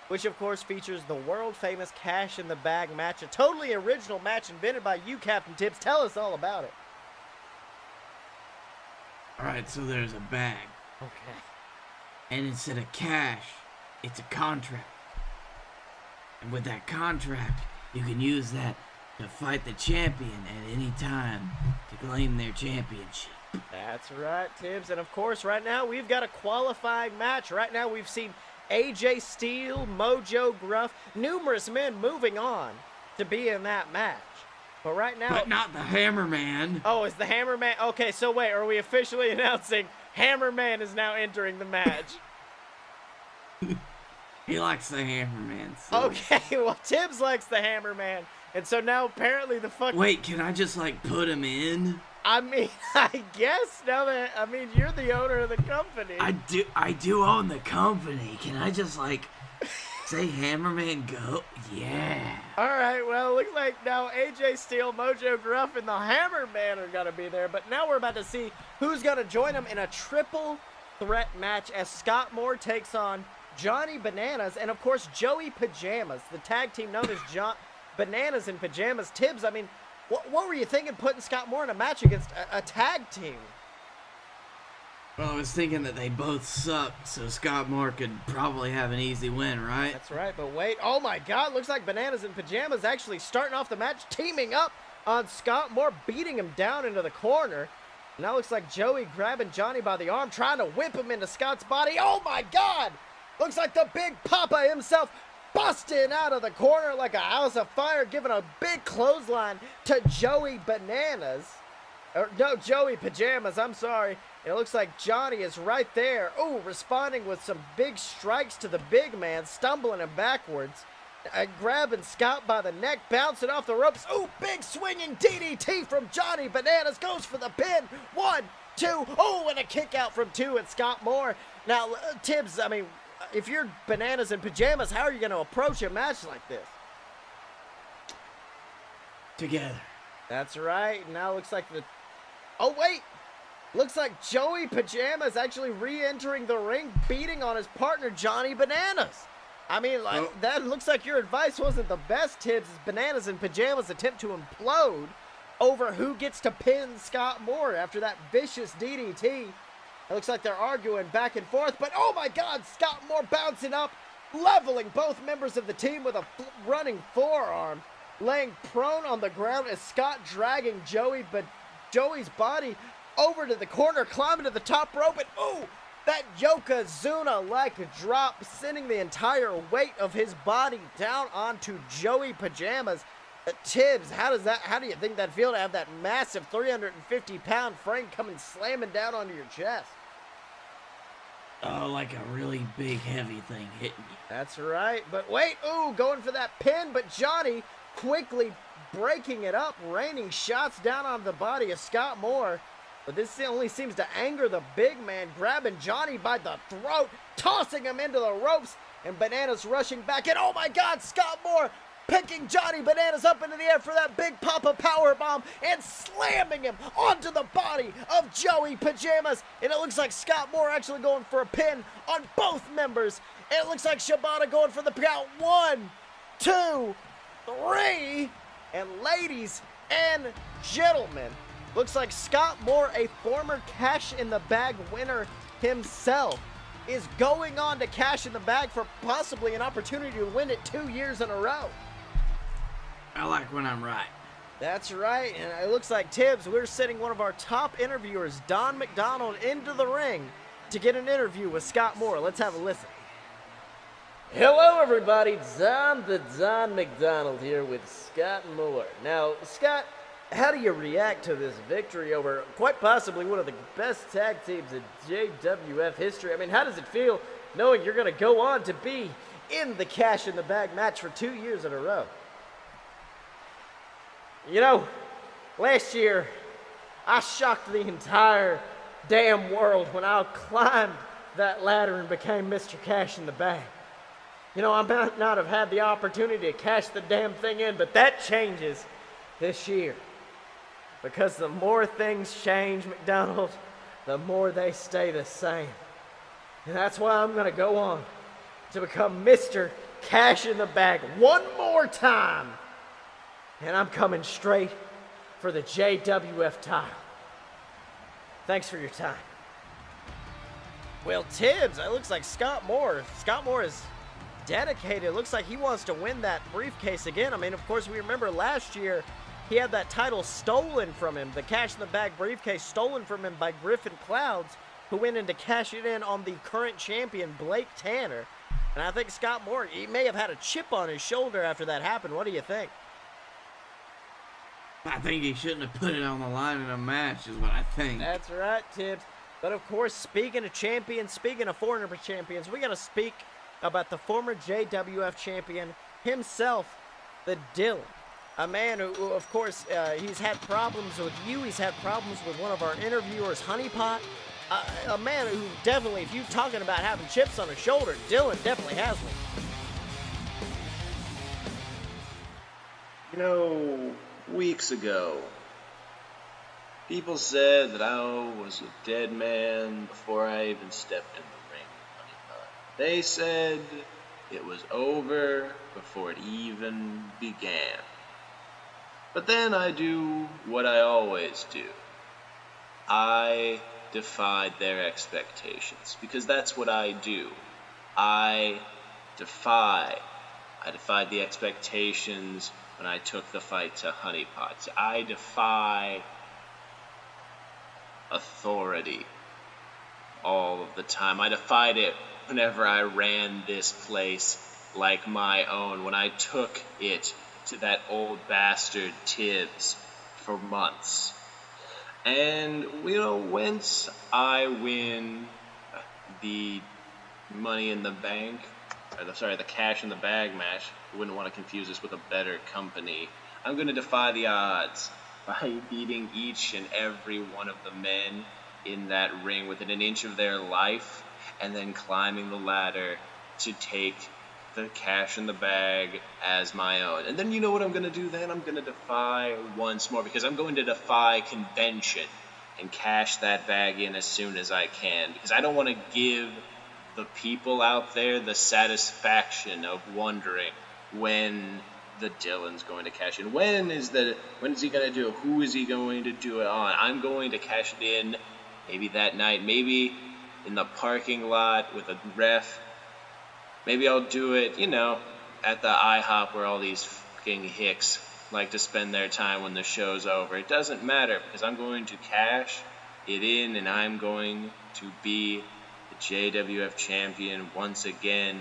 which of course features the world-famous Cash in the Bag match, a totally original match invented by you, Captain Tibbs. Tell us all about it. All right, so there's a bag. Okay. And instead of cash, it's a contract. And with that contract, you can use that to fight the champion at any time to claim their championship. That's right, Tibbs. And of course, right now, we've got a qualifying match. Right now, we've seen AJ Styles, Mojo Gruff, numerous men moving on to be in that match. But right now... But not the Hammerman. Oh, is the Hammerman... Okay, so wait, are we officially announcing Hammerman is now entering the match? He likes the Hammerman. So. Okay, well, Tibbs likes the Hammerman. And so now apparently the fuck... Wait, can I just, like, put him in? I mean, I guess now that... I mean, you're the owner of the company. I do own the company. Can I just, like... Say Hammerman go? Yeah. All right, well, it looks like now AJ Styles, Mojo Gruff, and the Hammerman are going to be there. But now we're about to see who's going to join them in a triple threat match as Scott Moore takes on Johnny Bananas and, of course, Joey Pajamas, the tag team known as Bananas and Pajamas. Tibbs, I mean, what were you thinking putting Scott Moore in a match against a tag team? Well, I was thinking that they both suck, so Scott Moore could probably have an easy win, right? That's right, but wait. Oh, my God. Looks like Bananas and Pajamas actually starting off the match, teaming up on Scott Moore, beating him down into the corner. Now looks like Joey grabbing Johnny by the arm, trying to whip him into Scott's body. Oh, my God. Looks like the Big Papa himself busting out of the corner like a house of fire, giving a big clothesline to Joey Bananas. Or, no, Joey Pajamas, I'm sorry. It looks like Johnny is right there. Oh, responding with some big strikes to the big man, stumbling him backwards. Grabbing Scott by the neck, bouncing off the ropes. Oh, big swinging DDT from Johnny Bananas. Goes for the pin. 1, 2. Oh, and a kick out from 2 at Scott Moore. Now, Tibbs, I mean, if you're Bananas and Pajamas, how are you going to approach a match like this? Together. That's right. Now looks like the... Oh, wait. Looks like Joey Pajamas actually re-entering the ring, beating on his partner, Johnny Bananas. I mean, like, that looks like your advice wasn't the best, Tibbs, as Bananas and Pajamas attempt to implode over who gets to pin Scott Moore after that vicious DDT. It looks like they're arguing back and forth, but oh my God, Scott Moore bouncing up, leveling both members of the team with a running forearm, laying prone on the ground as Scott dragging Joey's body over to the corner, climbing to the top rope, and ooh, that Yokozuna-like drop, sending the entire weight of his body down onto Joey Pajamas. Tibbs, how do you think that feel to have that massive 350-pound frame coming slamming down onto your chest? Oh, like a really big, heavy thing hitting you. That's right. But wait, going for that pin, but Johnny quickly breaking it up, raining shots down on the body of Scott Moore. But this only seems to anger the big man, grabbing Johnny by the throat, tossing him into the ropes, and Bananas rushing back. And oh my God, Scott Moore picking Johnny Bananas up into the air for that big Papa Powerbomb and slamming him onto the body of Joey Pajamas. And it looks like Scott Moore actually going for a pin on both members. And it looks like Shibata going for the count. 1, 2, 3. And ladies and gentlemen, looks like Scott Moore, a former Cash in the Bag winner himself, is going on to Cash in the Bag for possibly an opportunity to win it 2 years in a row. I like when I'm right. That's right, and it looks like, Tibbs, we're sending one of our top interviewers, Don McDonald, into the ring to get an interview with Scott Moore. Let's have a listen. Hello, everybody. Don McDonald here with Scott Moore. Now, Scott, how do you react to this victory over quite possibly one of the best tag teams in JWF history? I mean, how does it feel knowing you're going to go on to be in the Cash in the Bag match for 2 years in a row? You know, last year, I shocked the entire damn world when I climbed that ladder and became Mr. Cash in the Bag. You know, I might not have had the opportunity to cash the damn thing in, but that changes this year. Because the more things change, McDonald, the more they stay the same. And that's why I'm going to go on to become Mr. Cash in the Bag one more time. And I'm coming straight for the JWF title. Thanks for your time. Well, Tibbs, it looks like Scott Moore is dedicated. It looks like he wants to win that briefcase again. I mean, of course, we remember last year he had that title stolen from him, the Cash in the Bag briefcase stolen from him by Griffin Clouds, who went in to cash it in on the current champion, Blake Tanner. And I think Scott Moore, he may have had a chip on his shoulder after that happened. What do you think? I think he shouldn't have put it on the line in a match, is what I think. That's right, Tibbs. But of course, speaking of champions, speaking of foreigner champions, we got to speak about the former JWF champion himself, the Dylan. A man who of course, he's had problems with you. He's had problems with one of our interviewers, Honeypot. A man who definitely, if you're talking about having chips on his shoulder, Dylan definitely has one. You know, weeks ago, people said that I was a dead man before I even stepped in the ring with Honeypot. They said it was over before it even began. But then I do what I always do. I defied their expectations, because that's what I do. I defied the expectations when I took the fight to Honeypot. I defy authority all of the time. I defied it whenever I ran this place like my own, when I took it to that old bastard Tibbs for months. And, you know, once I win the Money in the Bank, the Cash in the Bag match, I wouldn't want to confuse this with a better company, I'm going to defy the odds by beating each and every one of the men in that ring within an inch of their life, and then climbing the ladder to take the Cash in the Bag as my own. And then you know what I'm going to do then? I'm going to defy once more, because I'm going to defy convention and cash that bag in as soon as I can, because I don't want to give the people out there the satisfaction of wondering when the Dylan's going to cash in. When is he going to do it? Who is he going to do it on? I'm going to cash it in maybe that night, maybe in the parking lot with a ref. Maybe I'll do it, you know, at the IHOP where all these fucking hicks like to spend their time when the show's over. It doesn't matter, because I'm going to cash it in, and I'm going to be the JWF champion once again,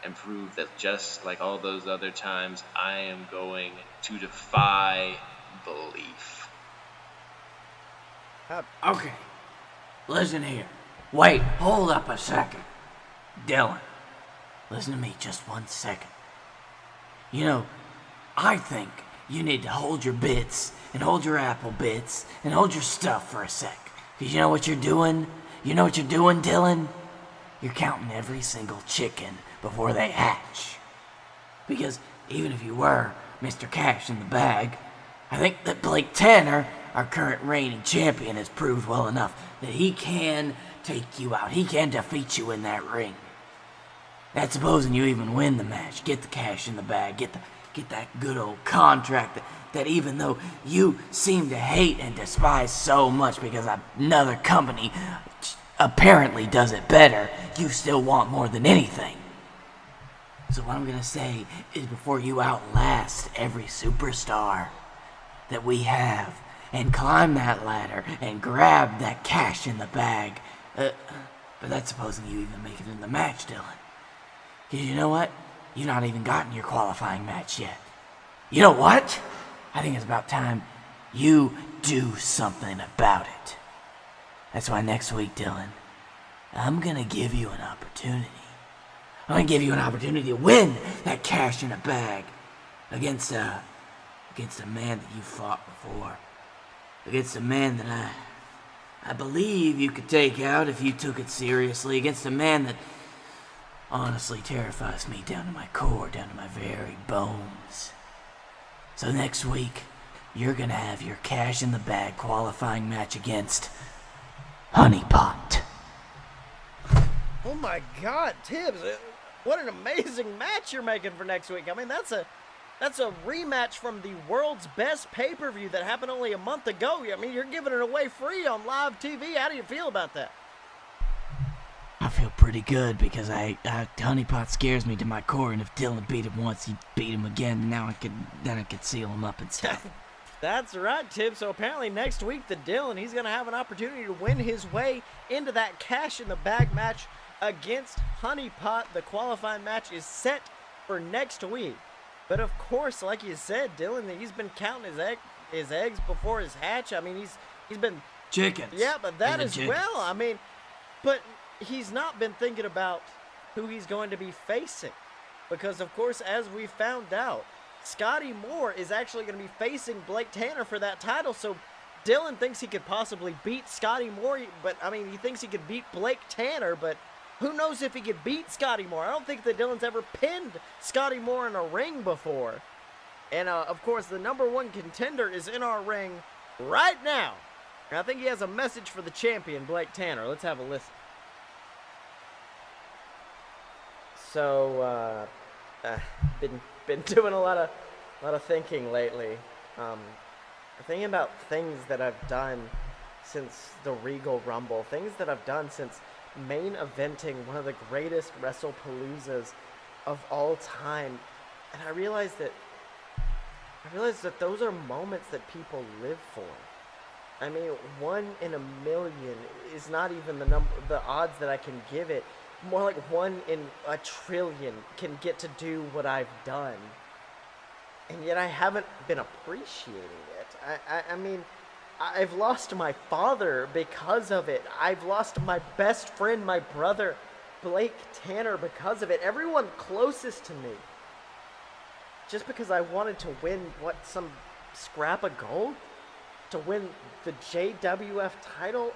and prove that just like all those other times, I am going to defy belief. Okay, listen here. Wait, hold up a second. Dylan, listen to me just 1 second. You know, I think you need to hold your bits and hold your apple bits and hold your stuff for a sec. Because you know what you're doing? You know what you're doing, Dylan? You're counting every single chicken before they hatch. Because even if you were Mr. Cash in the Bag, I think that Blake Tanner, our current reigning champion, has proved well enough that he can take you out. He can defeat you in that ring. That's supposing you even win the match, get the cash in the bag, get that good old contract that even though you seem to hate and despise so much because another company apparently does it better, you still want more than anything. So what I'm gonna say is before you outlast every superstar that we have and climb that ladder and grab that cash in the bag, but that's supposing you even make it in the match, Dylan. Because you know what? You've not even gotten your qualifying match yet. You know what? I think it's about time you do something about it. That's why next week, Dylan, I'm gonna give you an opportunity. I'm gonna give you an opportunity to win that cash in a bag against a man that you fought before. Against a man that I believe you could take out if you took it seriously. Against a man that honestly terrifies me down to my core, down to my very bones. So next week, you're gonna have your cash in the bag qualifying match against Honeypot. Oh my God, Tibbs! What an amazing match you're making for next week. I mean, that's a rematch from the world's best pay-per-view that happened only a month ago. I mean, you're giving it away free on live TV. How do you feel about that? I feel pretty good because Honeypot scares me to my core, and if Dylan beat him once, he'd beat him again. Now I could seal him up and stuff. That's right, Tibbs. So apparently next week, he's going to have an opportunity to win his way into that cash in the bag match against Honeypot. The qualifying match is set for next week. But of course, like you said, Dylan, he's been counting his eggs before his hatch. I mean, he's been chickens. Yeah, but that as well. I mean, but he's not been thinking about who he's going to be facing, because of course, as we found out, Scottye Moore is actually going to be facing Blake Tanner for that title. So Dylan thinks he could possibly beat Scottye Moore, but I mean, he thinks he could beat Blake Tanner, but who knows if he could beat Scottye Moore? I don't think that Dylan's ever pinned Scottye Moore in a ring before. And, of course, the number one contender is in our ring right now. And I think he has a message for the champion, Blake Tanner. Let's have a listen. So, been doing a lot of thinking lately. Thinking about things that I've done since the Regal Rumble. Things that I've done since main eventing one of the greatest WrestlePaloozas of all time, and I realized that those are moments that people live for. I mean, 1 in a million is not even the odds that I can give it. More like 1 in a trillion can get to do what I've done, and yet I haven't been appreciating it. I mean, I've lost my father because of it. I've lost my best friend, my brother, Blake Tanner, because of it. Everyone closest to me. Just because I wanted to win, some scrap of gold? To win the JWF title?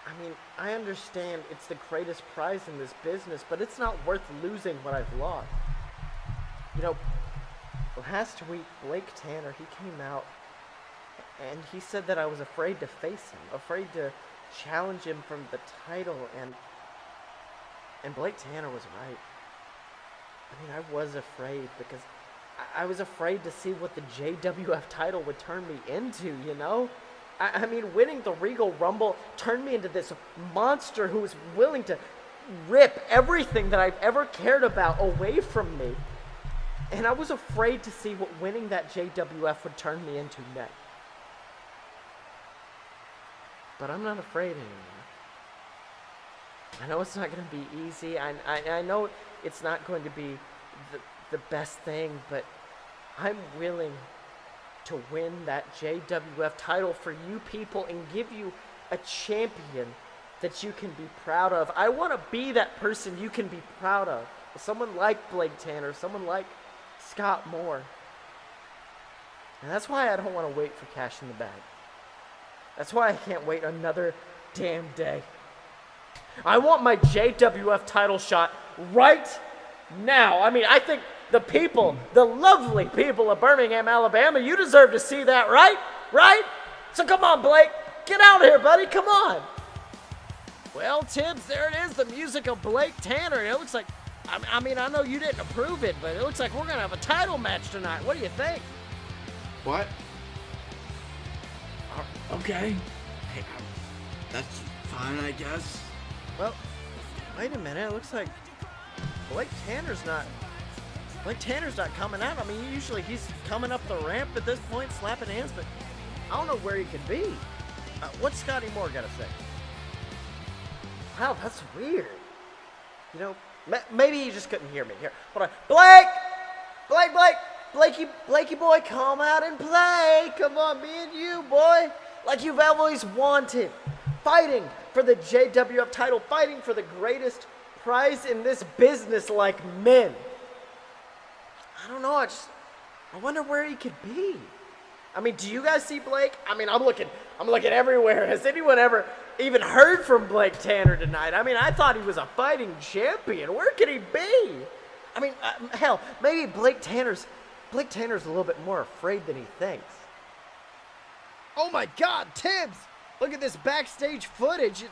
I mean, I understand it's the greatest prize in this business, but it's not worth losing what I've lost. You know, last week, Blake Tanner, he came out and he said that I was afraid to face him, afraid to challenge him from the title, and Blake Tanner was right. I mean, I was afraid because I was afraid to see what the JWF title would turn me into, you know? I mean, winning the Regal Rumble turned me into this monster who was willing to rip everything that I've ever cared about away from me. And I was afraid to see what winning that JWF would turn me into next. But I'm not afraid anymore. I know it's not going to be easy. I know it's not going to be the best thing, but I'm willing to win that JWF title for you people and give you a champion that you can be proud of. I want to be that person you can be proud of. Someone like Blake Tanner, someone like Scott Moore. And that's why I don't want to wait for Cash in the Bag. That's why I can't wait another damn day. I want my JWF title shot right now. I mean, I think the people, the lovely people of Birmingham, Alabama, you deserve to see that, right? Right? So come on, Blake. Get out here, buddy. Come on. Well, Tibbs, there it is, the music of Blake Tanner. It looks like, I mean, I know you didn't approve it, but it looks like we're going to have a title match tonight. What do you think? What? Okay. Hey, that's fine, I guess. Well, wait a minute. It looks like Blake Tanner's not coming out. I mean, usually he's coming up the ramp at this point, slapping hands, but I don't know where he could be. What's Scottye Moore got to say? Wow, that's weird. You know, maybe he just couldn't hear me. Here, hold on. Blakey boy, come out and play. Come on, me and you, boy. Like you've always wanted. Fighting for the JWF title, fighting for the greatest prize in this business like men. I don't know, I wonder where he could be. I mean, do you guys see Blake? I mean, I'm looking everywhere. Has anyone ever even heard from Blake Tanner tonight? I mean, I thought he was a fighting champion. Where could he be? I mean, hell, maybe Blake Tanner's a little bit more afraid than he thinks. Oh my God, Tibbs! Look at this backstage footage.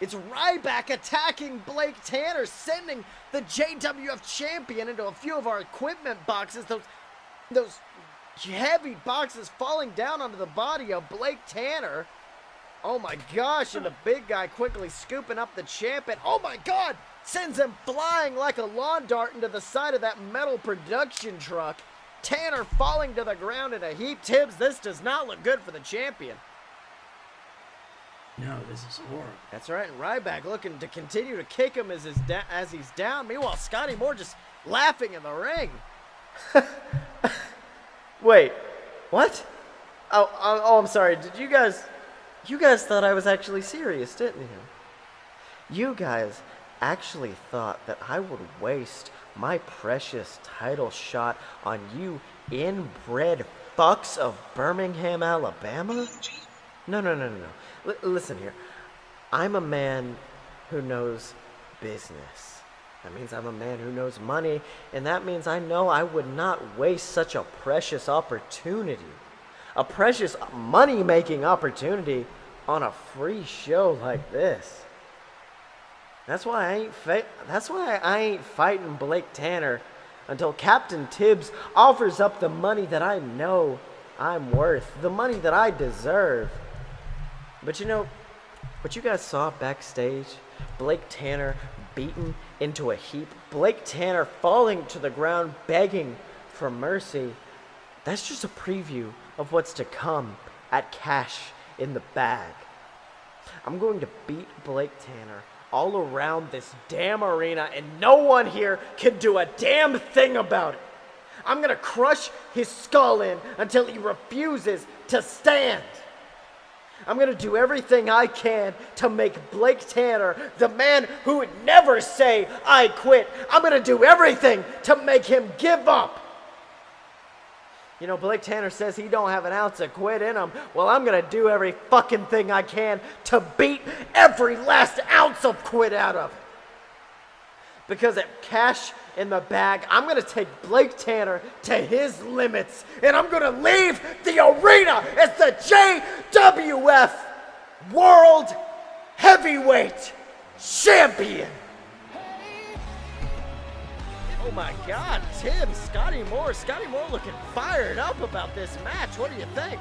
It's Ryback attacking Blake Tanner, sending the JWF champion into a few of our equipment boxes. Those heavy boxes falling down onto the body of Blake Tanner. Oh my gosh, and the big guy quickly scooping up the champ, and oh my God, sends him flying like a lawn dart into the side of that metal production truck. Tanner falling to the ground in a heap. Tibbs, this does not look good for the champion. No, this is horrible. That's right, and Ryback looking to continue to kick him as he's down. Meanwhile, Scottye Moore just laughing in the ring. Wait, what? Oh, I'm sorry. Did you guys thought I was actually serious, didn't you? You guys actually thought that I would waste my precious title shot on you inbred fucks of Birmingham, Alabama? No. Listen here. I'm a man who knows business. That means I'm a man who knows money, and that means I know I would not waste such a precious opportunity, a precious money-making opportunity on a free show like this. That's why I ain't fighting Blake Tanner until Captain Tibbs offers up the money that I know I'm worth, the money that I deserve. But you know, what you guys saw backstage, Blake Tanner beaten into a heap, Blake Tanner falling to the ground begging for mercy, that's just a preview of what's to come at Cash in the Bag. I'm going to beat Blake Tanner all around this damn arena, and no one here can do a damn thing about it. I'm going to crush his skull in until he refuses to stand. I'm going to do everything I can to make Blake Tanner the man who would never say, I quit. I'm going to do everything to make him give up. You know, Blake Tanner says he don't have an ounce of quit in him. Well, I'm going to do every fucking thing I can to beat every last ounce of quit out of him. Because at Cash in the Bag, I'm going to take Blake Tanner to his limits. And I'm going to leave the arena as the JWF World Heavyweight Champion. Oh my God, Tim, Scottye Moore looking fired up about this match. What do you think?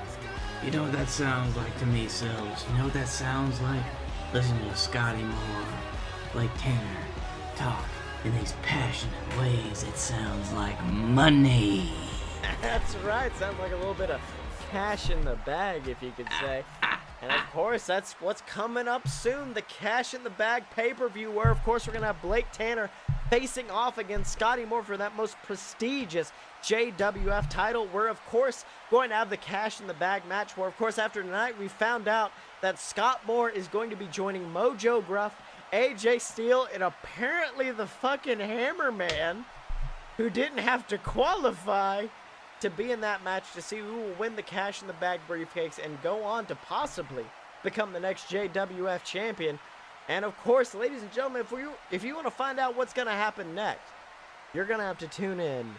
You know what that sounds like to me, Sills? You know what that sounds like? Listen to Scottye Moore, Blake Tanner, talk in these passionate ways. It sounds like money. That's right. Sounds like a little bit of cash in the bag, if you could say. And of course, that's what's coming up soon. The Cash in the Bag pay-per-view, where of course we're going to have Blake Tanner facing off against Scottye Moore for that most prestigious JWF title. We're, of course, going to have the cash in the bag match where, of course, after tonight, we found out that Scott Moore is going to be joining Mojo Gruff, AJ Steele, and apparently the fucking Hammerman, who didn't have to qualify to be in that match to see who will win the cash in the bag briefcase and go on to possibly become the next JWF champion. And of course, ladies and gentlemen, if you want to find out what's going to happen next, you're going to have to tune in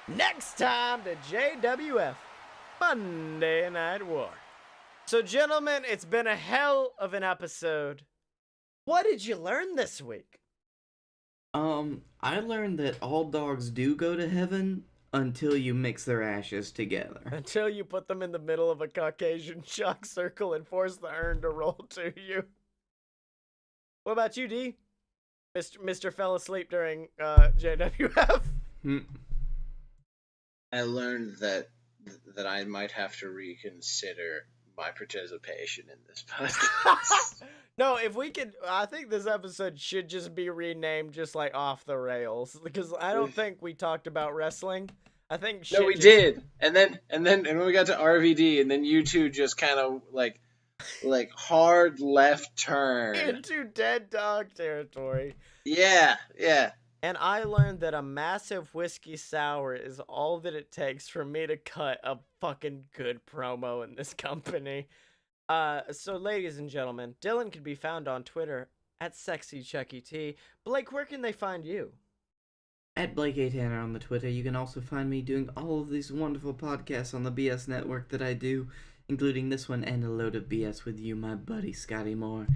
next time to JWF Monday Night War. So gentlemen, it's been a hell of an episode. What did you learn this week? I learned that all dogs do go to heaven until you mix their ashes together. Until you put them in the middle of a Caucasian shock circle and force the urn to roll to you. What about you, D? Mr. fell asleep during JWF. I learned that I might have to reconsider my participation in this podcast. No, if we could, I think this episode should just be renamed just like Off the Rails, because I don't think we talked about wrestling. I think no, we did, and then when we got to RVD, and then you two just kind of like hard left turn into dead dog territory. Yeah. And I learned that a massive whiskey sour is all that it takes for me to cut a fucking good promo in this company. So ladies and gentlemen, Dylan can be found on Twitter at SexyChuckyT. Blake, where can they find you? At Blake A. Tanner on the Twitter. You can also find me doing all of these wonderful podcasts on the BS Network that I do, including this one and a load of BS with you, my buddy Scottye Moore.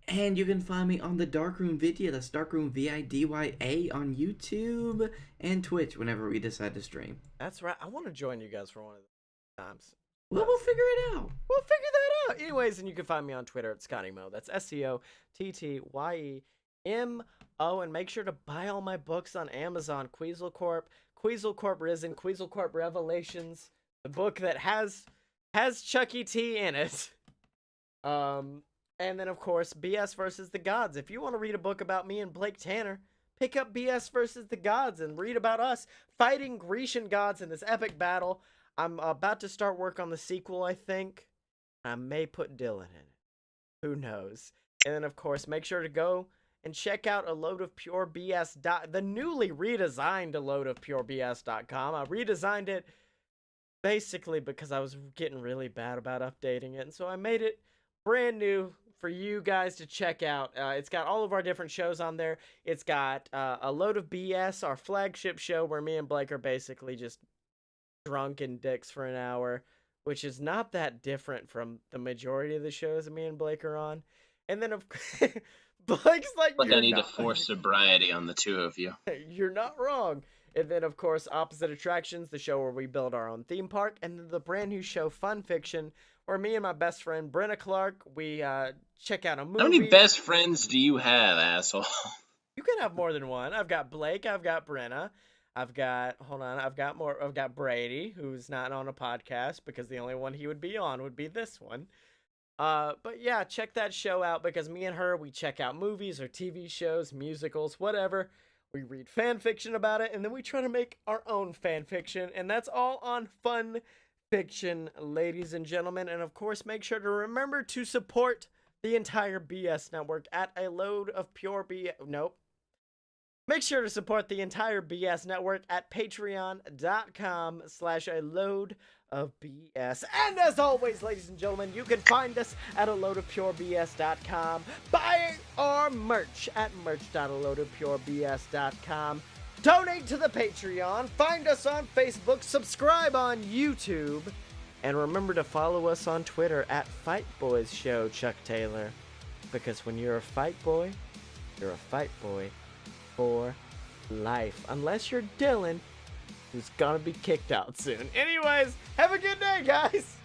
And you can find me on the Darkroom Vidya, that's Darkroom VIDYA on YouTube and Twitch whenever we decide to stream. That's right. I want to join you guys for one of those times. Well, we'll figure it out. We'll figure that out. Anyways, and you can find me on Twitter at ScottyMo. That's SCOTTYEMO. And make sure to buy all my books on Amazon. Queasel Corp Risen, Queasel Corp Revelations, the book that has Chucky T in it. And then, of course, BS versus the Gods. If you want to read a book about me and Blake Tanner, pick up BS versus the Gods and read about us fighting Grecian gods in this epic battle. I'm about to start work on the sequel, I think. I may put Dylan in it. Who knows? And then, of course, make sure to go and check out the newly redesigned AloadofPureBS.com. I redesigned it basically because I was getting really bad about updating it. And so I made it brand new for you guys to check out. It's got all of our different shows on there. It's got A Load of BS, our flagship show where me and Blake are basically just drunken dicks for an hour, which is not that different from the majority of the shows that me and Blake are on. And then, Blake's like I need to force sobriety on the two of you. You're not wrong. And then, of course, Opposite Attractions, the show where we build our own theme park. And then the brand new show, Fun Fiction, where me and my best friend, Brenna Clark, we check out a movie. How many best friends do you have, asshole? You can have more than one. I've got Blake. I've got Brenna. I've got more. I've got Brady, who's not on a podcast because the only one he would be on would be this one. But yeah, check that show out because me and her, we check out movies or TV shows, musicals, whatever. We read fan fiction about it, and then we try to make our own fan fiction, and that's all on Fun Fiction, ladies and gentlemen. And of course, make sure to remember to support the entire BS Network at a load of pure BS. Nope. Make sure to support the entire BS Network at patreon.com/a load of BS. And as always, ladies and gentlemen, you can find us at aloadofpurebs.com. Buy our merch at merch.aloadofpurebs.com. Donate to the Patreon. Find us on Facebook. Subscribe on YouTube. And remember to follow us on Twitter at Fight Boys Show, Chuck Taylor. Because when you're a fight boy, you're a fight boy for life. Unless you're Dylan, who's gonna be kicked out soon. Anyways, have a good day, guys!